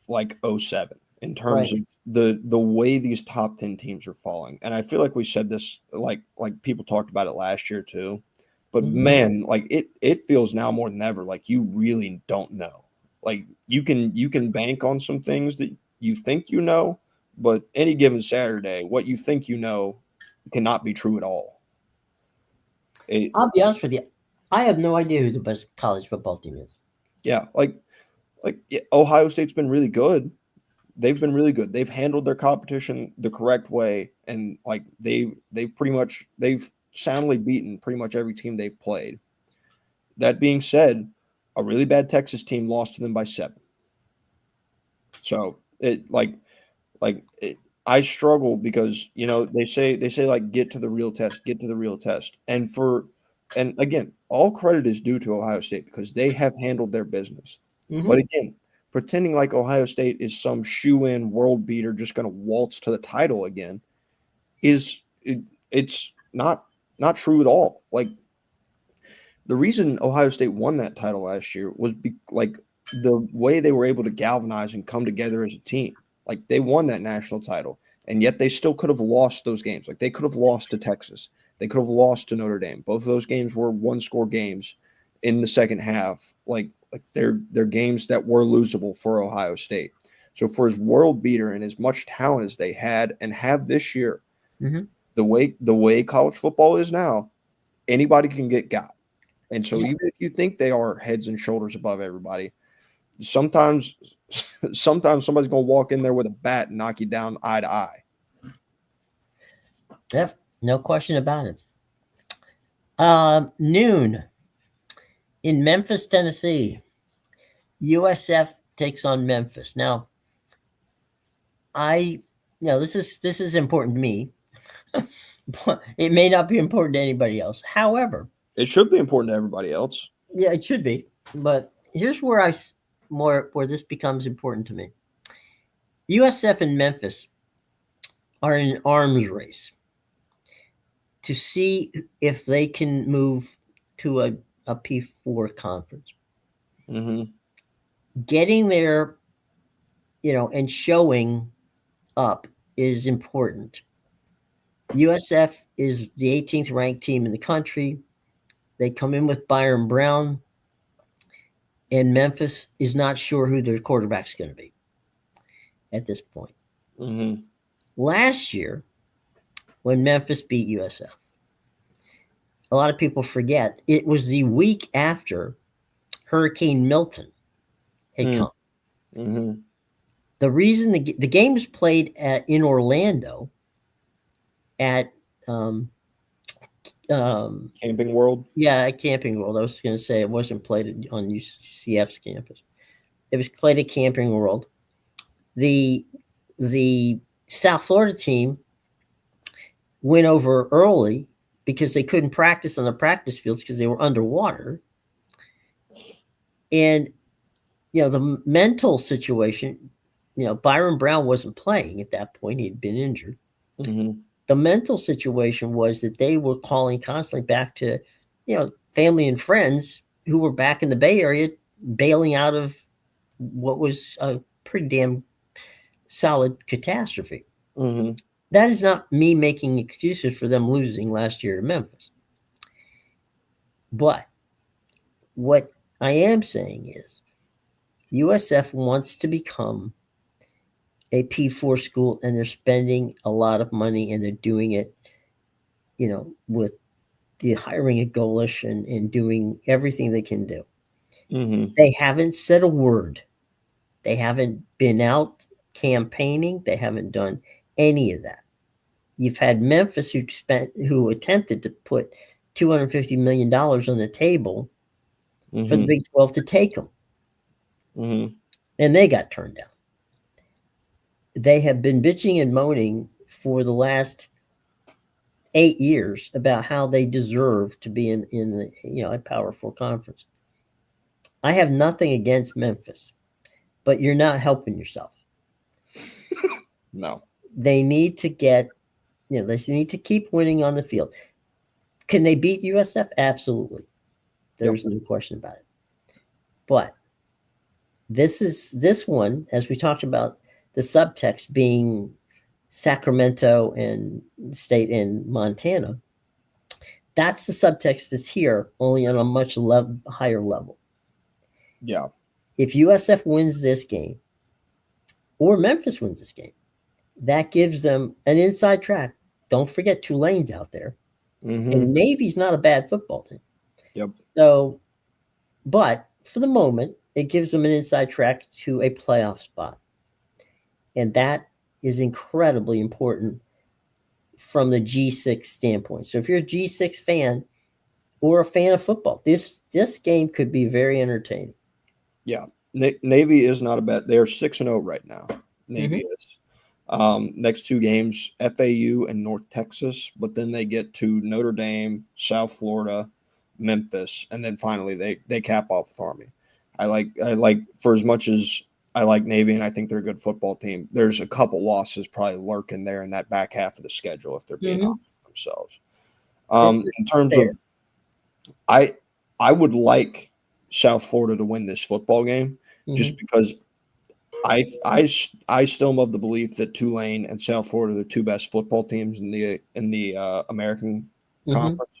'07 in terms Right. of the way these top 10 teams are falling. And I feel like we said this like people talked about it last year too. But Mm-hmm. man, like it feels now more than ever like you really don't know. Like you can bank on some things that you think you know, but any given Saturday, what you think you know cannot be true at all. It, I'll be honest with you. I have no idea who the best college football team is. yeah, like yeah, Ohio State's been really good. They've been really good. They've handled their competition the correct way, and like they've soundly beaten pretty much every team they've played. That being said, a really bad Texas team lost to them by 7. So I struggle because they say like get to the real test, and again, all credit is due to Ohio State because they have handled their business. Mm-hmm. But again, pretending like Ohio State is some shoe-in world beater just going to waltz to the title again it's not true at all. Like the reason Ohio State won that title last year was like the way they were able to galvanize and come together as a team. Like they won that national title, and yet they still could have lost those games. Like they could have lost to Texas, they could have lost to Notre Dame. Both of those games were one-score games in the second half. Like they're games that were losable for Ohio State. So for as world beater and as much talent as they had and have this year, Mm-hmm. the way college football is now, anybody can get got. And so Yeah. even if you think they are heads and shoulders above everybody, sometimes sometimes somebody's going to walk in there with a bat and knock you down eye to eye. Yep. No question about it. Noon in Memphis, Tennessee. USF takes on Memphis. Now, this is important to me. It may not be important to anybody else. However, It should be important to everybody else. Yeah, it should be. But here's where this becomes important to me. USF and Memphis are in an arms race to see if they can move to a P4 conference. Mm-hmm. Getting there, and showing up is important. USF is the 18th ranked team in the country. They come in with Byron Brown, and Memphis is not sure who their quarterback's going to be at this point. Mm-hmm. Last year, when Memphis beat USF, a lot of people forget it was the week after Hurricane Milton had come. Mm-hmm. The reason the game was played in Orlando at Camping World. Yeah, at Camping World. I was going to say it wasn't played on UCF's campus. It was played at Camping World. The South Florida team went over early because they couldn't practice on the practice fields because they were underwater. And the mental situation, Byron Brown wasn't playing at that point. He'd been injured. Mm-hmm. The mental situation was that they were calling constantly back to, family and friends who were back in the Bay Area, bailing out of what was a pretty damn solid catastrophe. Mm-hmm. That is not me making excuses for them losing last year to Memphis. But what I am saying is USF wants to become a P4 school, and they're spending a lot of money, and they're doing it, with the hiring a Golish and doing everything they can do. Mm-hmm. They haven't said a word. They haven't been out campaigning. They haven't done any of that. You've had Memphis who attempted to put $250 million on the table Mm-hmm. for the Big 12 to take them. Mm-hmm. And they got turned down. They have been bitching and moaning for the last 8 years about how they deserve to be in a Power 4 conference. I have nothing against Memphis, but you're not helping yourself. No. They need to they need to keep winning on the field. Can they beat USF? Absolutely. There's no question about it. But this one, as we talked about, the subtext being Sacramento and State and Montana, that's the subtext that's here, only on a much higher level. Yeah. If USF wins this game, or Memphis wins this game, that gives them an inside track. Don't forget Tulane's out there. Mm-hmm. And Navy's not a bad football team. Yep. So, but for the moment, it gives them an inside track to a playoff spot. And that is incredibly important from the G6 standpoint. So if you're a G6 fan or a fan of football, this game could be very entertaining. Yeah. Navy is not a bad. They're 6-0 right now. Navy is. Next two games, FAU and North Texas, but then they get to Notre Dame, South Florida, Memphis, and then finally they cap off with Army. I like for as much as I like Navy and I think they're a good football team, there's a couple losses probably lurking there in that back half of the schedule if they're being honest with themselves. In terms of I would like South Florida to win this football game just because I still am of the belief that Tulane and South Florida are the two best football teams in the American Conference,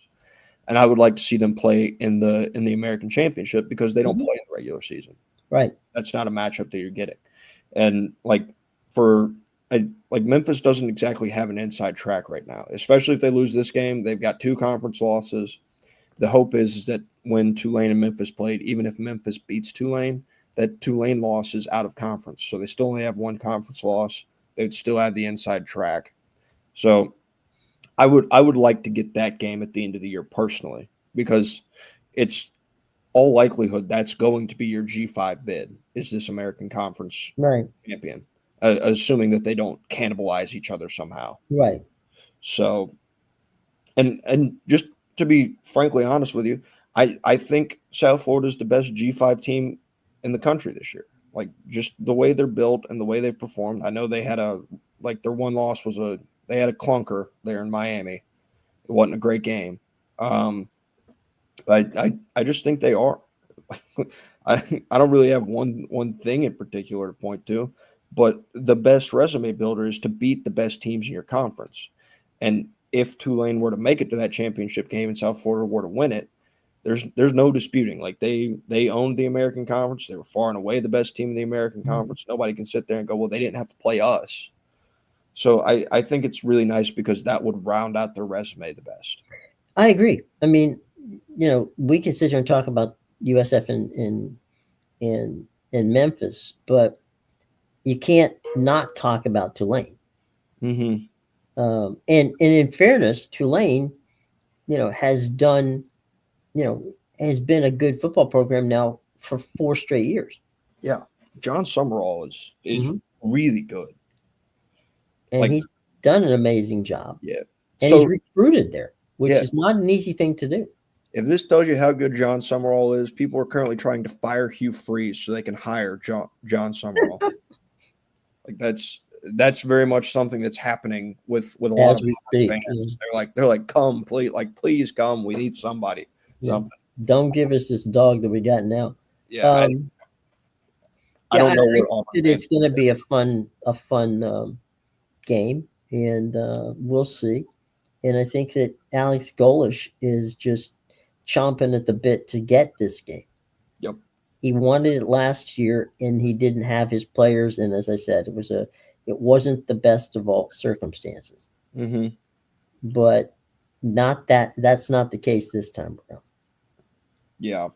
and I would like to see them play in the American Championship because they don't play in the regular season. Right. That's not a matchup that you're getting, and like Memphis doesn't exactly have an inside track right now, especially if they lose this game. They've got 2 conference losses. The hope is that when Tulane and Memphis played, even if Memphis beats Tulane, that Tulane loss is out of conference. So they still only have 1 conference loss. They'd still have the inside track. So I would like to get that game at the end of the year personally because it's all likelihood that's going to be your G5 bid is this American Conference champion, assuming that they don't cannibalize each other somehow. Right. So, and just to be frankly honest with you, I think South Florida is the best G5 team in the country this year. Like just the way they're built and the way they've performed. I know they had their one loss was they had a clunker there in Miami. It wasn't a great game. But I just think they are. I don't really have one thing in particular to point to, but the best resume builder is to beat the best teams in your conference. And if Tulane were to make it to that championship game and South Florida were to win it, there's no disputing. Like they owned the American Conference. They were far and away the best team in the American Conference. Nobody can sit there and go, well, they didn't have to play us. So I think it's really nice because that would round out their resume the best. I agree. I mean, we can sit here and talk about USF in Memphis, but you can't not talk about Tulane. Mm-hmm. And in fairness, Tulane, has done, has been a good football program now for 4 straight years. Yeah, John Summerall is really good, and he's done an amazing job. Yeah, and he's recruited there, which is not an easy thing to do. If this tells you how good John Summerall is, people are currently trying to fire Hugh Freeze so they can hire John Summerall. Like that's very much something that's happening with a lot of fans. They're like, come, please come. We need somebody. Something. Don't give us this dog that we got now. Yeah, I don't know what it's going to be a fun game, and we'll see. And I think that Alex Golish is just chomping at the bit to get this game. Yep. He wanted it last year, and he didn't have his players. And as I said, it wasn't the best of all circumstances. Mm-hmm. But that's not the case this time around. Yeah.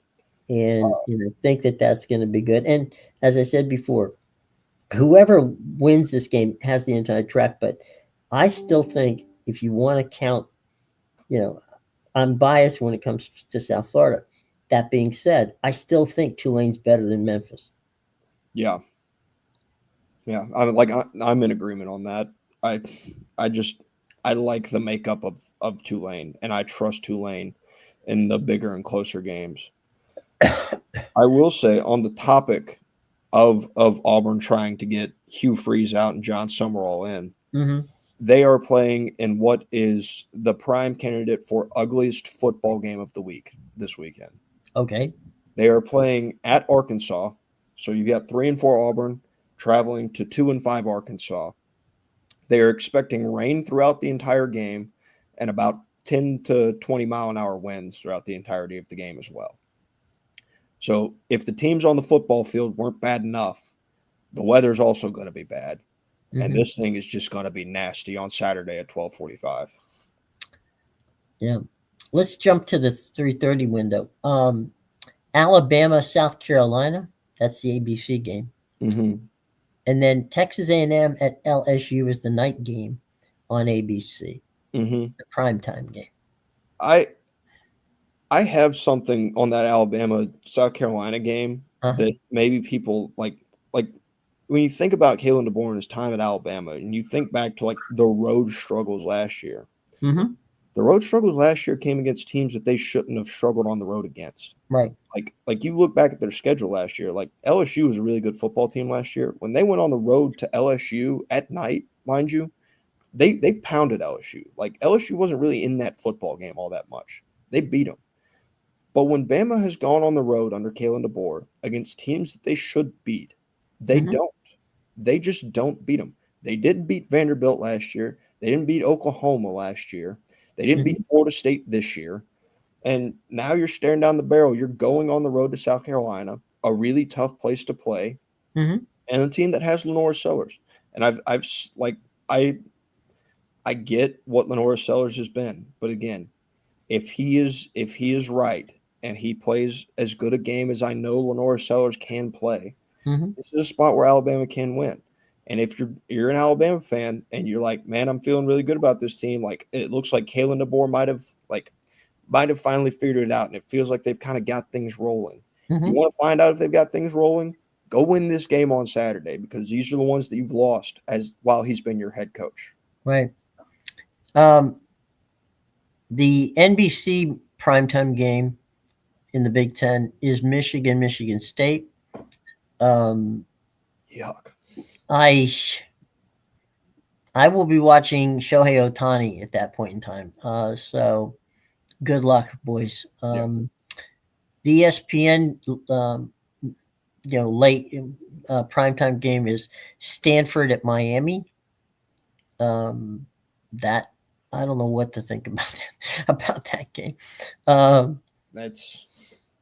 And I think that that's going to be good. And as I said before, whoever wins this game has the entire track. But I still think if you want to count, I'm biased when it comes to South Florida. That being said, I still think Tulane's better than Memphis. Yeah. Yeah. I'm in agreement on that. I like the makeup of Tulane, and I trust Tulane in the bigger and closer games. I will say on the topic of Auburn trying to get Hugh Freeze out and John Summerall in, they are playing in what is the prime candidate for ugliest football game of the week this weekend. Okay. They are playing at Arkansas. So you've got 3-4 Auburn traveling to 2-5 Arkansas. They are expecting rain throughout the entire game and about 10 to 20 mile an hour winds throughout the entirety of the game as well. So if the teams on the football field weren't bad enough, the weather's also going to be bad. And this thing is just going to be nasty on Saturday at 12:45. Yeah. Let's jump to the 3:30 window. Alabama, South Carolina. That's the ABC game. Mm-hmm. And then Texas A&M at LSU is the night game on ABC. Mm-hmm. The primetime game. I have something on that Alabama South Carolina game that maybe people like when you think about Kalen DeBoer and his time at Alabama, and you think back to the road struggles last year. Mm-hmm. The road struggles last year came against teams that they shouldn't have struggled on the road against. Right. Like you look back at their schedule last year, like LSU was a really good football team last year. When they went on the road to LSU at night, mind you, they pounded LSU. Like LSU wasn't really in that football game all that much. They beat them. But when Bama has gone on the road under Kalen DeBoer against teams that they should beat, they don't. They just don't beat them. They didn't beat Vanderbilt last year. They didn't beat Oklahoma last year. They didn't beat Florida State this year. And now you're staring down the barrel. You're going on the road to South Carolina, a really tough place to play, and a team that has Lenore Sellers. And I get what Lenore Sellers has been, but again, if he is right and he plays as good a game as I know Lenore Sellers can play, this is a spot where Alabama can win. And if you're an Alabama fan and you're like, man, I'm feeling really good about this team, like it looks like Kalen DeBoer might have finally figured it out, and it feels like they've kind of got things rolling. You want to find out if they've got things rolling? Go win this game on Saturday, because these are the ones that you've lost while he's been your head coach. Right. The NBC primetime game in the Big Ten is Michigan State. Um, Yuck. I will be watching Shohei Ohtani at that point in time. So good luck, boys. Yeah. The ESPN, late primetime game is Stanford at Miami. That I don't know what to think about about that game. That's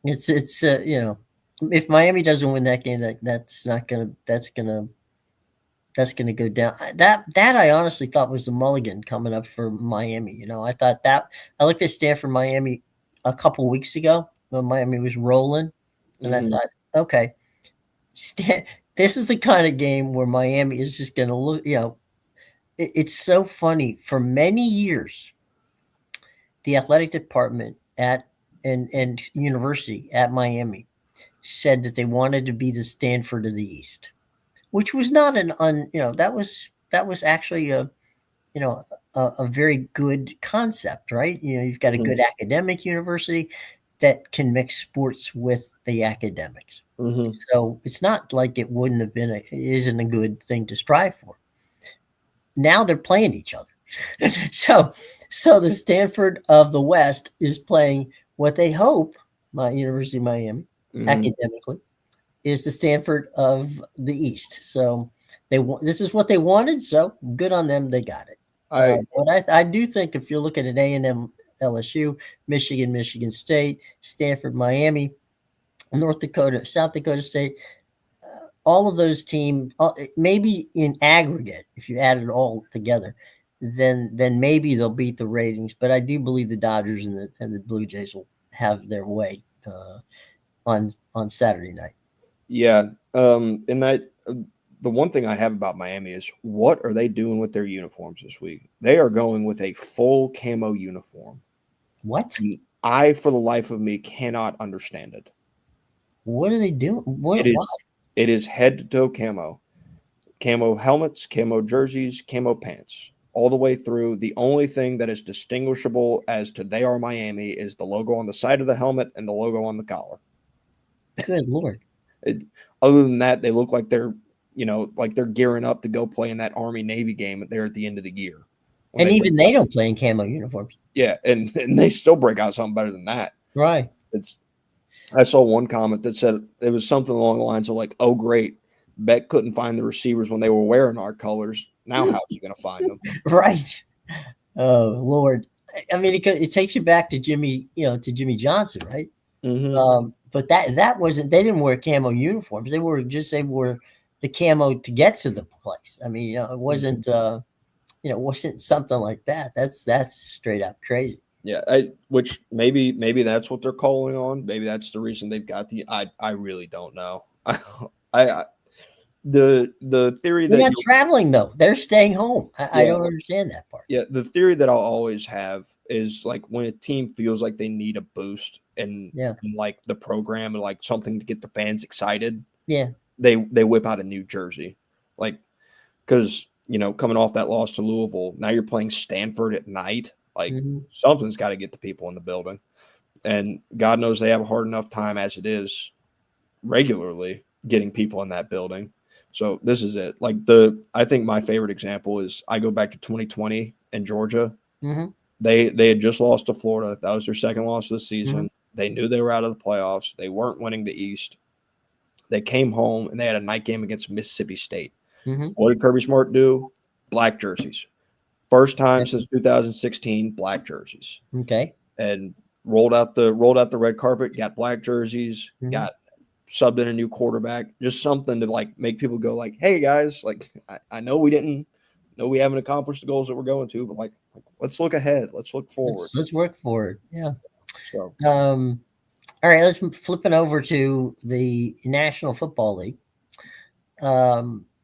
It's if Miami doesn't win that game, that's gonna go down. That I honestly thought was the mulligan coming up for Miami. I thought that I looked at Stanford Miami a couple weeks ago when Miami was rolling, and I thought, okay, this is the kind of game where Miami is just gonna look. It's so funny. For many years, the athletic department at and university at Miami said that they wanted to be the Stanford of the East, which was not that was actually a very good concept, right? You've got a good academic university that can mix sports with the academics. So it's not like it wouldn't have been isn't a good thing to strive for. Now they're playing each other. so the Stanford of the West is playing what they hope, my University of Miami, academically, is the Stanford of the East. So this is what they wanted. So good on them, they got it. But I do think if you're looking at A&M, LSU, Michigan State, Stanford, Miami, North Dakota, South Dakota State, all of those teams, maybe in aggregate, if you add it all together, then maybe they'll beat the ratings. But I do believe the Dodgers and the Blue Jays will have their way on Saturday night. Yeah. And that the one thing I have about Miami is what are they doing with their uniforms this week? They are going with a full camo uniform. What? And I, for the life of me, cannot understand it. What are they doing? It is head to toe camo helmets, camo jerseys, camo pants, all the way through. The only thing that is distinguishable as to they are Miami is the logo on the side of the helmet and the logo on the collar. Good Lord. Other than that, they look like they're gearing up to go play in that Army Navy game there at the end of the year. And even they don't play in camo uniforms. Yeah, and they still break out something better than that. Right. I saw one comment that said it was something along the lines of like, "Oh, great, Beck couldn't find the receivers when they were wearing our colors. Now how's he going to find them?" Right. Oh Lord. I mean, it takes you back to Jimmy Johnson, right? But that wasn't. They didn't wear camo uniforms. They wore the camo to get to the place. I mean, it wasn't. Wasn't something like that. That's straight up crazy. Yeah, which maybe that's what they're calling on. Maybe that's the reason they've got I really don't know. The theory They're that not traveling though. They're staying home. I don't understand that part. Yeah, the theory that I'll always have is like when a team feels like they need a boost in like the program and like something to get the fans excited. Yeah. They whip out a New Jersey. Like because coming off that loss to Louisville, now you're playing Stanford at night. Like something's got to get the people in the building. And God knows they have a hard enough time as it is regularly getting people in that building. So this is it. Like I think my favorite example is I go back to 2020 in Georgia. They had just lost to Florida. That was their second loss of the season. They knew they were out of the playoffs. They weren't winning the East. They came home and they had a night game against Mississippi State. What did Kirby Smart do? Black jerseys. First time since 2016, black jerseys. Okay. And rolled out the red carpet, got black jerseys, got subbed in a new quarterback, just something to like make people go like, hey guys, like I know we haven't accomplished the goals that we're going to, but like let's look ahead. Let's look forward. Let's work forward. Yeah. So all right, let's flip it over to the National Football League.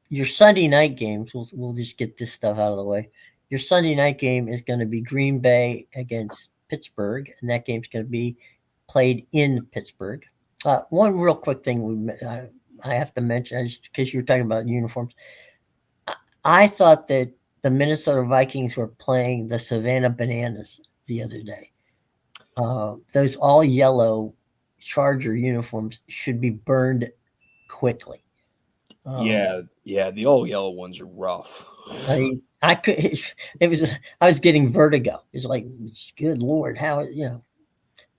Your Sunday night games, we'll just get this stuff out of the way. Your Sunday night game is going to be Green Bay against Pittsburgh, and that game's going to be played in Pittsburgh. One real quick thing I have to mention, because you were talking about uniforms. I thought that the Minnesota Vikings were playing the Savannah Bananas the other day. Those all yellow Charger uniforms should be burned quickly. Yeah, the all yellow ones are rough. I mean, I could. It was. I was getting vertigo. It's like, good Lord, how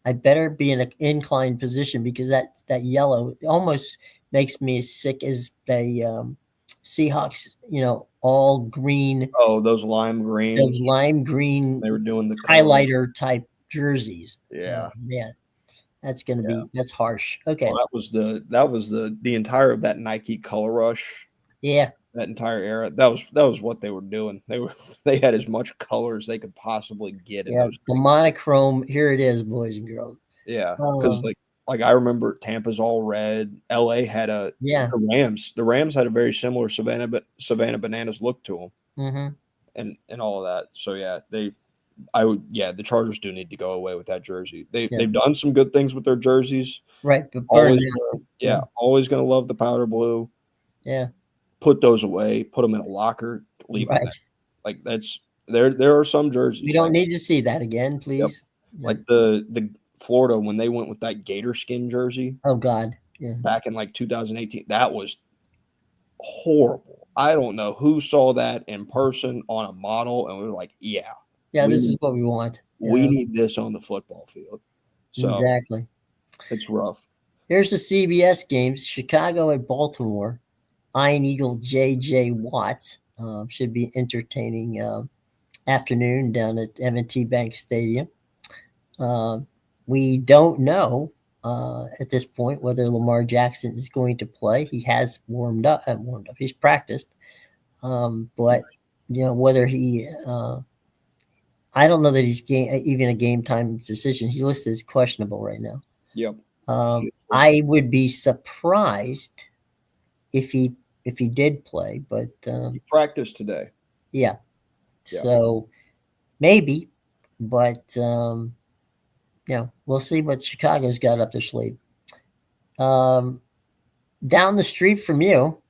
I better be in an inclined position because that yellow almost makes me as sick as the Seahawks. All green, Oh, those lime those greens. lime green They were doing the color. highlighter type jerseys. Yeah. Man, that's gonna Yeah. that's harsh. Okay. Well, that was the entire of that Nike Color Rush, Yeah. that entire era. That was what they were doing. They had as much color as they could possibly get in Yeah. those The things. monochrome. Here it is, boys and girls. Yeah, because Uh, like I remember Tampa's all red. LA had yeah. the Rams. The Rams had a very similar Savannah Bananas look to them, Mm-hmm. and all of that. So yeah, the Chargers do need to go away with that jersey. Yeah. They've done some good things with their jerseys. Right. But burn Always, that. always gonna love the powder blue. Yeah. Put those away. Put them in a locker. Leave them Right. there. Like that's there are some jerseys. We don't need to see that again, please. Yeah. Like the Florida when they went with that gator skin jersey. Oh God. Yeah. Back in like 2018, that was horrible. I don't know who saw that in person on a model and we were like, yeah, This is what we want. we need this on the football field. So exactly. it's rough. Here's the CBS games: Chicago at Baltimore. Iron Eagle J.J. Watts should be entertaining afternoon down at M&T Bank Stadium. We don't know at this point whether Lamar Jackson is going to play. He has warmed up. He's practiced, but whether he. I don't know that he's even a game time decision. He listed as questionable right now. Yep. I would be surprised if he did play, but he practiced today. Yeah. So maybe, but we'll see what Chicago's got up their sleeve. Down the street from you,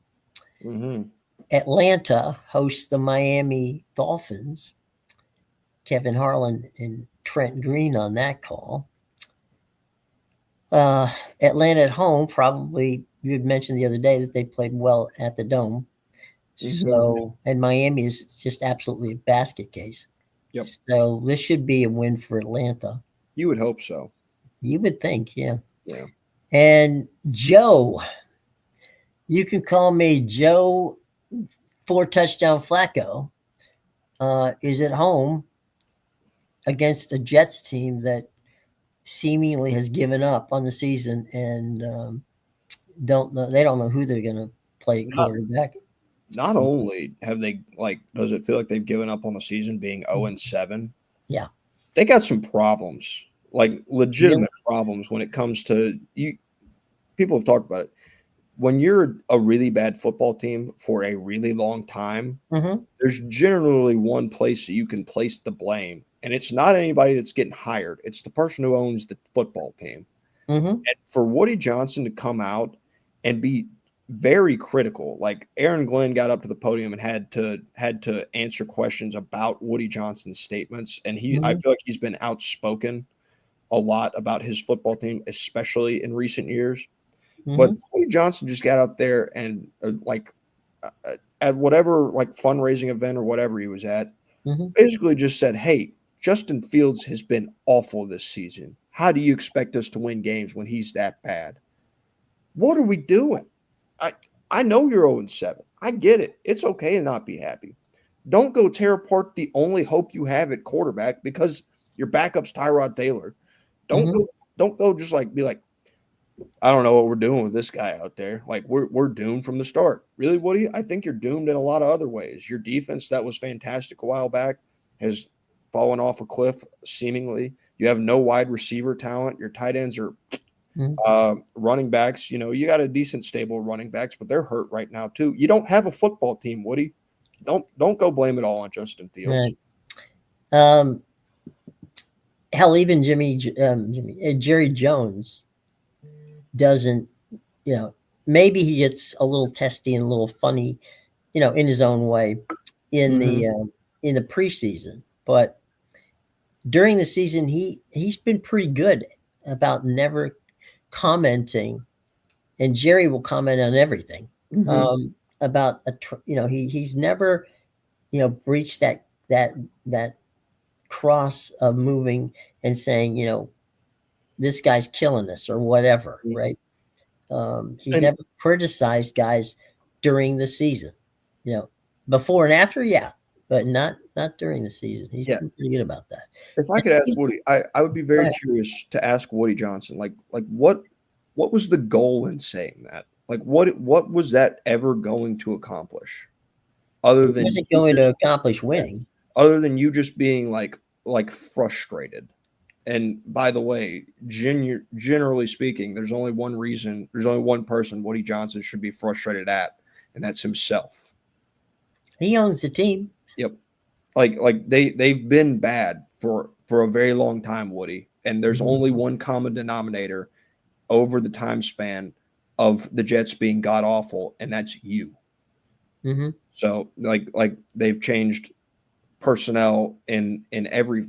Atlanta hosts the Miami Dolphins. Kevin Harlan and Trent Green on that call. Atlanta at home, probably you had mentioned the other day that they played well at the Dome. So, and Miami is just absolutely a basket case. Yep. So this should be a win for Atlanta. You would hope so. You would think, yeah. Yeah. And Joe, you can call me Joe 4-touchdown Flacco, is at home against a Jets team that seemingly has given up on the season and they don't know who they're going to play quarterback. Not only have they does it feel like they've given up on the season being 0-7? Yeah. They got some problems, like legitimate problems when it comes to you. People have talked about it. When you're a really bad football team for a really long time, there's generally one place that you can place the blame. And it's not anybody that's getting hired. It's the person who owns the football team. And for Woody Johnson to come out and be very critical, like Aaron Glenn got up to the podium and had to answer questions about Woody Johnson's statements. And I feel like he's been outspoken a lot about his football team, especially in recent years. But Woody Johnson just got out there and at whatever fundraising event or whatever he was at, basically just said, hey, Justin Fields has been awful this season. How do you expect us to win games when he's that bad? What are we doing? I know you're 0-7. I get it. It's okay to not be happy. Don't go tear apart the only hope you have at quarterback because your backup's Tyrod Taylor. Don't go just be like, I don't know what we're doing with this guy out there. Like we're doomed from the start. Really, Woody? I think you're doomed in a lot of other ways. Your defense that was fantastic a while back has fallen off a cliff, seemingly. You have no wide receiver talent. Your tight ends are running backs. You got a decent stable of running backs, but they're hurt right now too. You don't have a football team, Woody. Don't go blame it all on Justin Fields. Right. Hell, even Jerry Jones doesn't, maybe he gets a little testy and a little funny, in his own way in the preseason, but during the season, he's been pretty good about never commenting, and Jerry will comment on everything about he's never breached that cross of moving and saying this guy's killing us or whatever, right? He's never criticized guys during the season, before and after, yeah, but not during the season. He's been pretty good about that. If I could ask Woody, I would be very curious to ask Woody Johnson, like what was the goal in saying that? Like what was that ever going to accomplish? Other than wasn't going to accomplish winning. Other than you just being like frustrated. And by the way, generally speaking, there's only one person Woody Johnson should be frustrated at, and that's himself. He owns the team. Yep. Like they've been bad for a very long time, Woody. And there's only one common denominator over the time span of the Jets being god awful, and that's you. Mm-hmm. So like they've changed personnel on every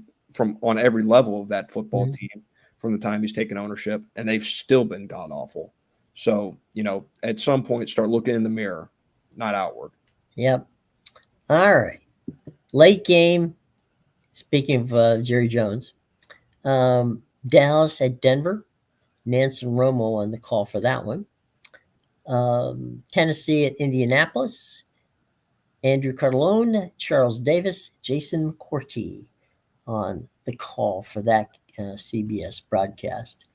level of that football team from the time he's taken ownership, and they've still been god awful. So, at some point start looking in the mirror, not outward. Yep. All right. Late game. Speaking of Jerry Jones, Dallas at Denver. Nancy Romo on the call for that one. Tennessee at Indianapolis. Andrew Carlone, Charles Davis, Jason McCourty on the call for that CBS broadcast.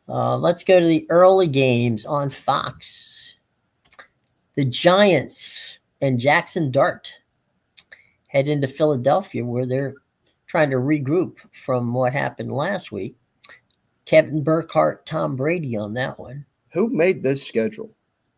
Let's go to the early games on Fox. The Giants and Jackson Dart head into Philadelphia, where they're trying to regroup from what happened last week. Kevin Burkhardt, Tom Brady on that one. Who made this schedule?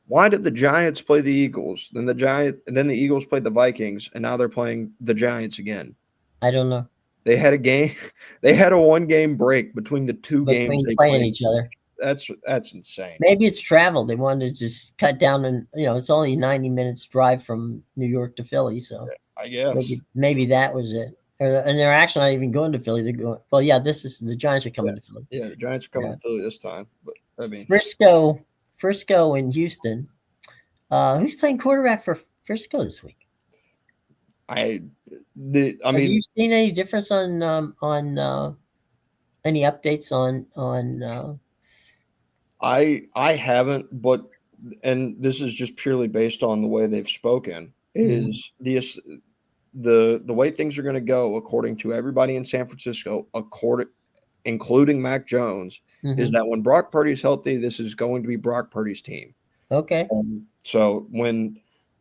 Why did the Giants play the Eagles? Then the Eagles played the Vikings, and now they're playing the Giants again. I don't know. They had a game. They had a 1-game break between the two games they playing played each other. That's insane. Maybe it's travel. They wanted to just cut down, and it's only 90 minutes drive from New York to Philly. So I guess maybe that was it. And they're actually not even going to Philly. They're going. Well, yeah, the Giants are coming to Philly. Yeah, the Giants are coming to Philly this time. But I mean, Frisco in Houston. Who's playing quarterback for Frisco this week? Have you seen any difference on any updates on? I haven't, but this is just purely based on the way they've spoken. Is the way things are going to go, according to everybody in San Francisco, including Mac Jones, is that when Brock Purdy's healthy, this is going to be Brock Purdy's team. Okay. So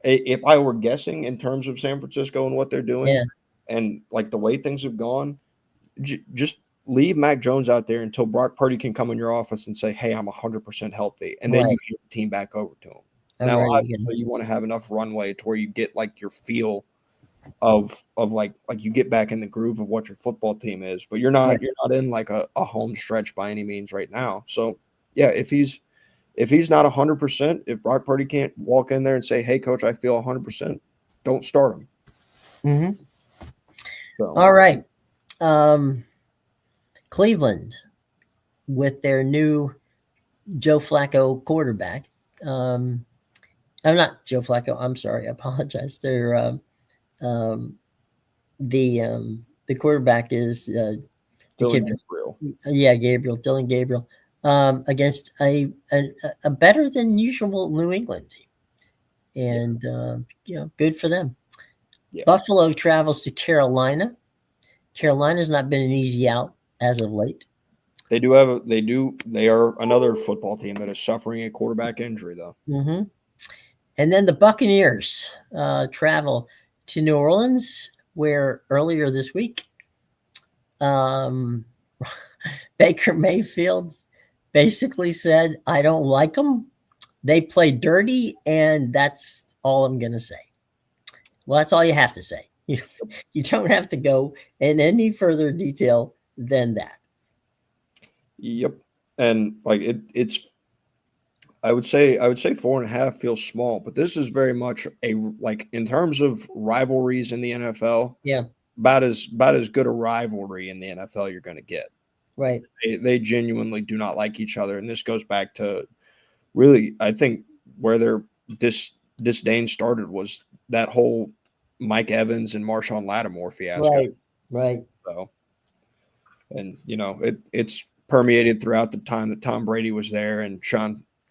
if I were guessing in terms of San Francisco and what they're doing, and like the way things have gone, just leave Mac Jones out there until Brock Purdy can come in your office and say, "Hey, I'm 100% healthy," and then you hand the team back over to him. Now, obviously, you want to have enough runway to where you get like your feel of like you get back in the groove of what your football team is, but you're not in like a home stretch by any means right now. So yeah, if he's not 100%, if Brock Purdy can't walk in there and say, "Hey, coach, I feel 100%," don't start him. So. All right. Cleveland with their new Joe Flacco quarterback. I'm not Joe Flacco. I'm sorry. I apologize. They're the quarterback is Dylan Gabriel. Dylan Gabriel. Against a better than usual New England team, and good for them. Yeah. Buffalo travels to Carolina. Carolina's not been an easy out as of late. They are another football team that is suffering a quarterback injury, though. And then the Buccaneers travel to New Orleans, where earlier this week, Baker Mayfield basically said, "I don't like them. They play dirty, and that's all I'm going to say." Well, that's all you have to say. You don't have to go in any further detail than that. Yep. And like it's I would say 4.5 feels small, but this is very much in terms of rivalries in the NFL. Yeah. About as good a rivalry in the NFL you're going to get. Right. They genuinely do not like each other, and this goes back to really, I think, where their disdain started was that whole Mike Evans and Marshawn Lattimore fiasco. Right. Right. So, and it's permeated throughout the time that Tom Brady was there, and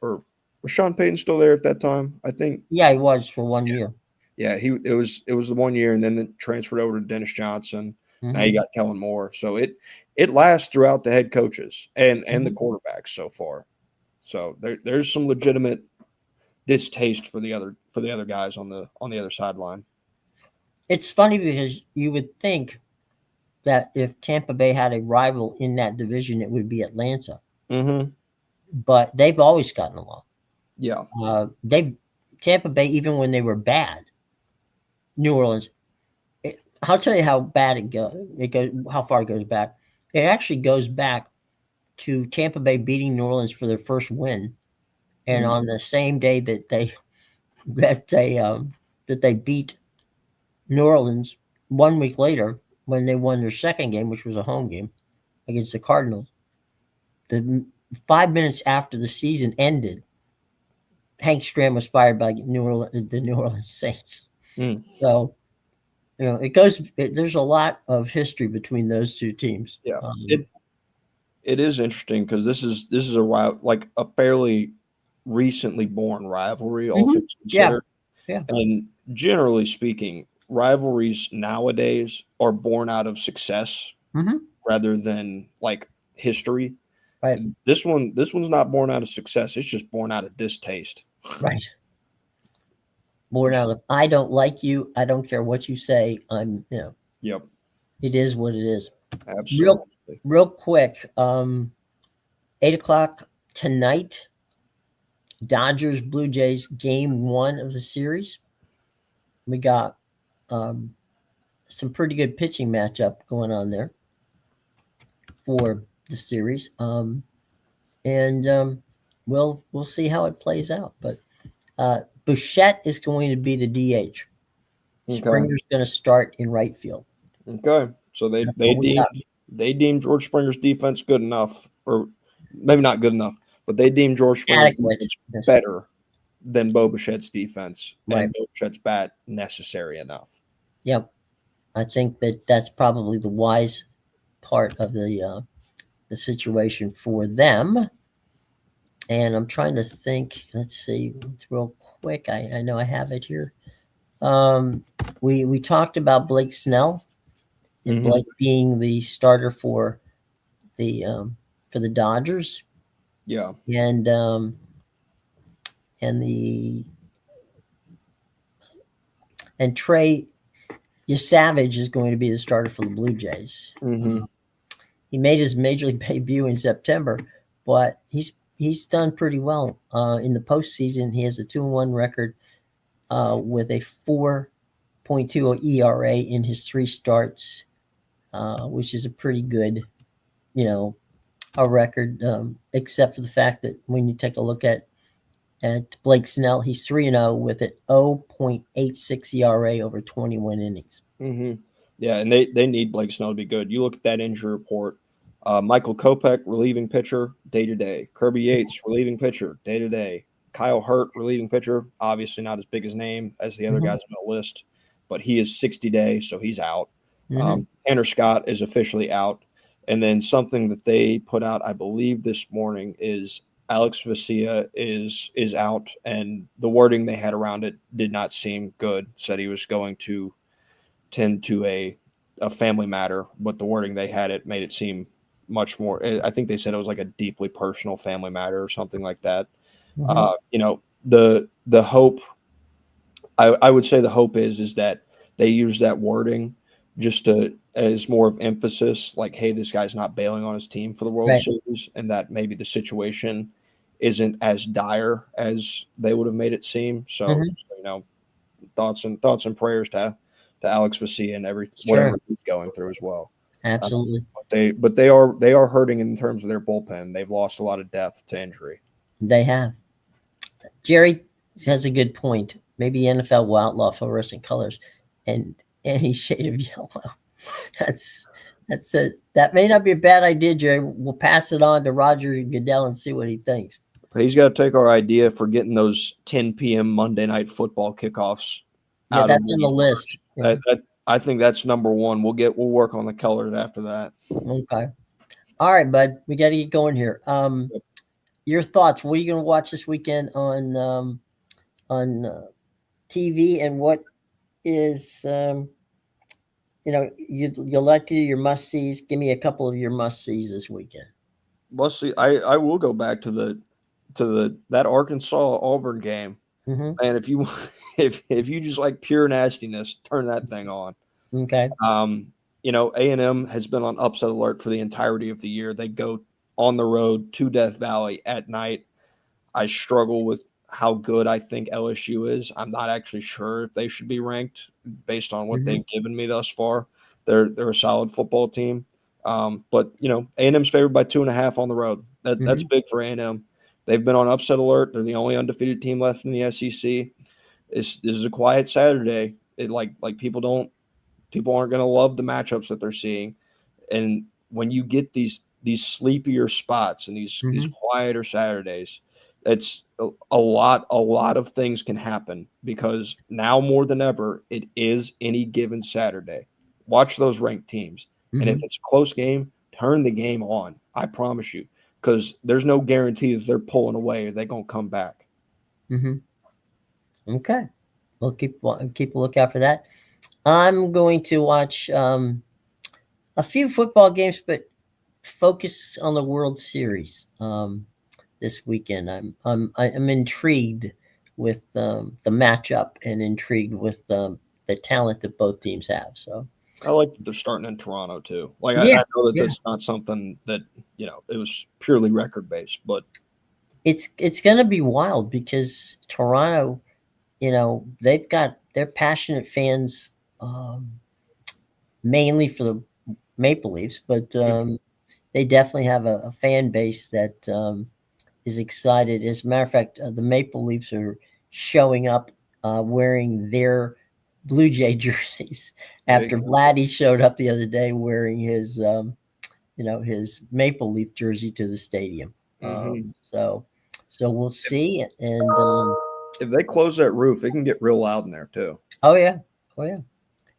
was Sean Payton still there at that time? I think. Yeah, he was for 1 year. Yeah, it was the 1 year, and then transferred over to Dennis Johnson. Now you got Kellen Moore, so it lasts throughout the head coaches and the quarterbacks so far. So there's some legitimate distaste for the other guys on the other sideline. It's funny because you would think that if Tampa Bay had a rival in that division, it would be Atlanta. Mm-hmm. But they've always gotten along. Yeah. Tampa Bay, even when they were bad, New Orleans. I'll tell you how bad it goes. How far it goes back. It actually goes back to Tampa Bay beating New Orleans for their first win, and on the same day that they beat New Orleans, 1 week later, when they won their second game, which was a home game against the Cardinals, 5 minutes after the season ended, Hank Stram was fired by the New Orleans Saints. So, there's a lot of history between those two teams. Yeah, it is interesting because this is a fairly recently born rivalry, all things considered. Yeah. And generally speaking, rivalries nowadays are born out of success rather than like history. Right. This one's not born out of success. It's just born out of distaste. Right. Born out of I don't like you. I don't care what you say. Yep. It is what it is. Absolutely. Real quick. 8:00 tonight. Dodgers Blue Jays game 1 of the series. We got some pretty good pitching matchup going on there for the series. We'll see how it plays out. But Bichette is going to be the DH. Springer's going to start in right field. Okay, so they deemed George Springer's defense good enough, or maybe not good enough, but they deemed George Springer's defense better than Bo Bichette's defense, and Bo Bichette's bat necessary enough. Yep, I think that's probably the wise part of the situation for them. And I'm trying to think. Let's see. It's real quick. I know I have it here. We talked about Blake Snell and Blake being the starter for the Dodgers. Yeah. And Trey Savage is going to be the starter for the Blue Jays. He made his major league debut in September, but he's done pretty well in the postseason. He has a 2-1 record with a 4.20 ERA in his 3 starts, which is a pretty good, a record, except for the fact that when you take a look at Blake Snell, he's 3-0 with an 0.86 ERA over 21 innings. Yeah, and they need Blake Snell to be good. You look at that injury report. Michael Kopech, relieving pitcher, day-to-day. Kirby Yates, relieving pitcher, day-to-day. Kyle Hurt, relieving pitcher, obviously not as big a name as the other guys on the list, but he is 60-day, so he's out. Tanner Scott is officially out. And then something that they put out, I believe, this morning is Alex Vesia is out, and the wording they had around it did not seem good. Said he was going to tend to a family matter, but the wording they had it made it seem much more. I think they said it was like a deeply personal family matter or something like that. The hope, I would say the hope is that they use that wording just as more of emphasis, like, hey, this guy's not bailing on his team for the World Series, and that maybe the situation isn't as dire as they would have made it seem. So, thoughts and prayers to Alex Vesia and whatever he's going through as well. Absolutely. But they are hurting in terms of their bullpen. They've lost a lot of depth to injury. They have. Jerry has a good point. Maybe the NFL will outlaw fluorescent colors and any shade of yellow. That's That's it. That may not be a bad idea, Jay. We'll pass it on to Roger Goodell and see what he thinks. He's got to take our idea for getting those 10 p.m. Monday night football kickoffs Yeah, out that's of on the list. Yeah. I think that's number one. We'll work on the colors after that. Okay. All right, bud. We got to get going here. Your thoughts? What are you going to watch this weekend on TV, and what is you like to do your must sees? Give me a couple of your must sees this weekend. Let's see. I will go back to that Arkansas Auburn game. Mm-hmm. And if you if you just like pure nastiness, turn that thing on. Okay. A&M has been on upset alert for the entirety of the year. They go on the road to Death Valley at night. I struggle with how good I think LSU is. I'm not actually sure if they should be ranked based on what they've given me thus far. They're a solid football team. But A&M's favored by 2.5 on the road. That's big for A&M. They've been on upset alert. They're the only undefeated team left in the SEC. This is a quiet Saturday. People aren't going to love the matchups that they're seeing. And when you get these sleepier spots and these quieter Saturdays, it's a lot of things can happen, because now more than ever, it is any given Saturday. Watch those ranked teams. And if it's a close game, turn the game on. I promise you, because there's no guarantee that they're pulling away or they're going to come back. Okay. We'll keep a lookout for that. I'm going to watch a few football games, but focus on the World Series this weekend. I'm intrigued with the matchup and intrigued with the talent that both teams have. So I like that they're starting in Toronto too. I know that that's not something that it was purely record based, but it's going to be wild, because Toronto, they've got their passionate fans, mainly for the Maple Leafs, but they definitely have a fan base that is excited. As a matter of fact, the Maple Leafs are showing up wearing their Blue Jay jerseys after Vladdy showed up the other day wearing his his Maple Leaf jersey to the stadium. So we'll see. And if they close that roof, it can get real loud in there too. Oh yeah.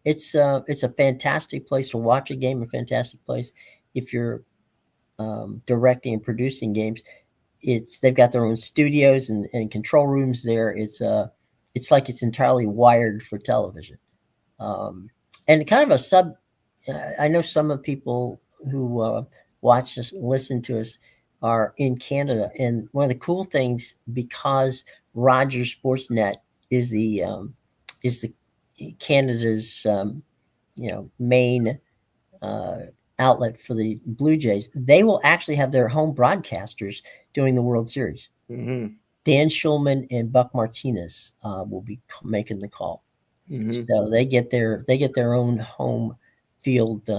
It's a fantastic place to watch a game. A fantastic place if you're directing and producing games. They've got their own studios and control rooms there. It's like it's entirely wired for television, and kind of a sub. I know some of the people who watch us, listen to us, are in Canada, and one of the cool things, because Rogers Sportsnet is the Canada's main outlet for the Blue Jays, they will actually have their home broadcasters doing the World Series. Dan Schulman and Buck Martinez will be making the call. So they get their own home field,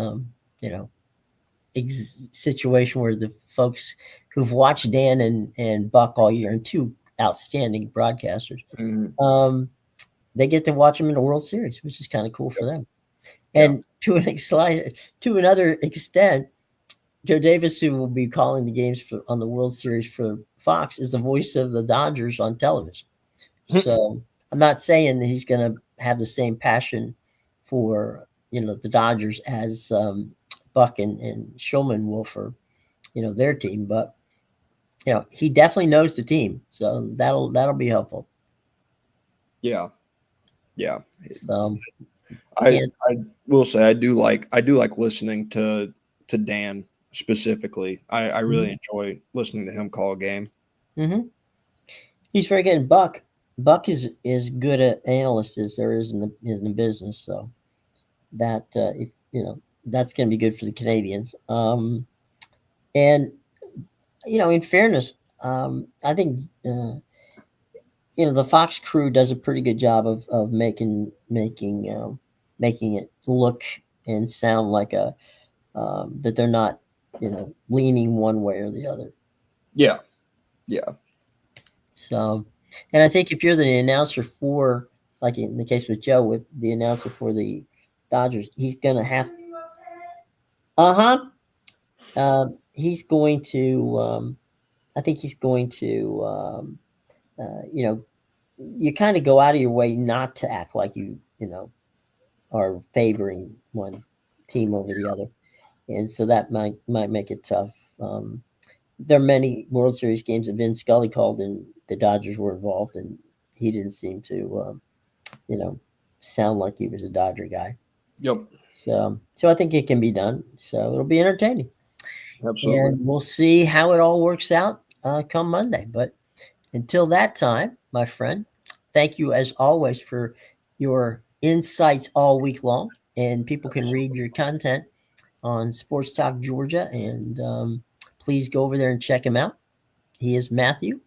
situation where the folks who've watched Dan and Buck all year, and two outstanding broadcasters, they get to watch them in the World Series, which is kind of cool for them. And to another extent, Joe Davis, who will be calling the games on the World Series for Fox, is the voice of the Dodgers on television. So I'm not saying that he's going to have the same passion for the Dodgers as Buck and Schulman will for their team, but he definitely knows the team, so that'll be helpful. Yeah. So I will say I do like listening to Dan specifically. I really enjoy listening to him call a game. He's very good. And Buck is good at analyst as there is in the business. So that that's going to be good for the Canadians. And in fairness, I think the Fox crew does a pretty good job of making it look and sound like that they're not leaning one way or the other. Yeah. So, and I think if you're the announcer for, like in the case with Joe, with the announcer for the Dodgers, he's going to have. He's going to. I think he's going to. You kind of go out of your way not to act like are favoring one team over the other, and so that might make it tough. There are many World Series games that Vin Scully called, and the Dodgers were involved, and he didn't seem to, sound like he was a Dodger guy. Yep. So I think it can be done. So it'll be entertaining. Absolutely. And we'll see how it all works out come Monday. But until that time, my friend, thank you as always for your insights all week long. And people can read your content on Sports Talk Georgia. And please go over there and check him out. He is Matthew.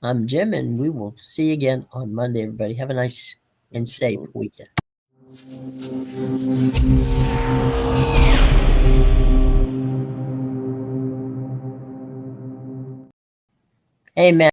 I'm Jim, and we will see you again on Monday, everybody. Have a nice and safe weekend. Hey, Matt.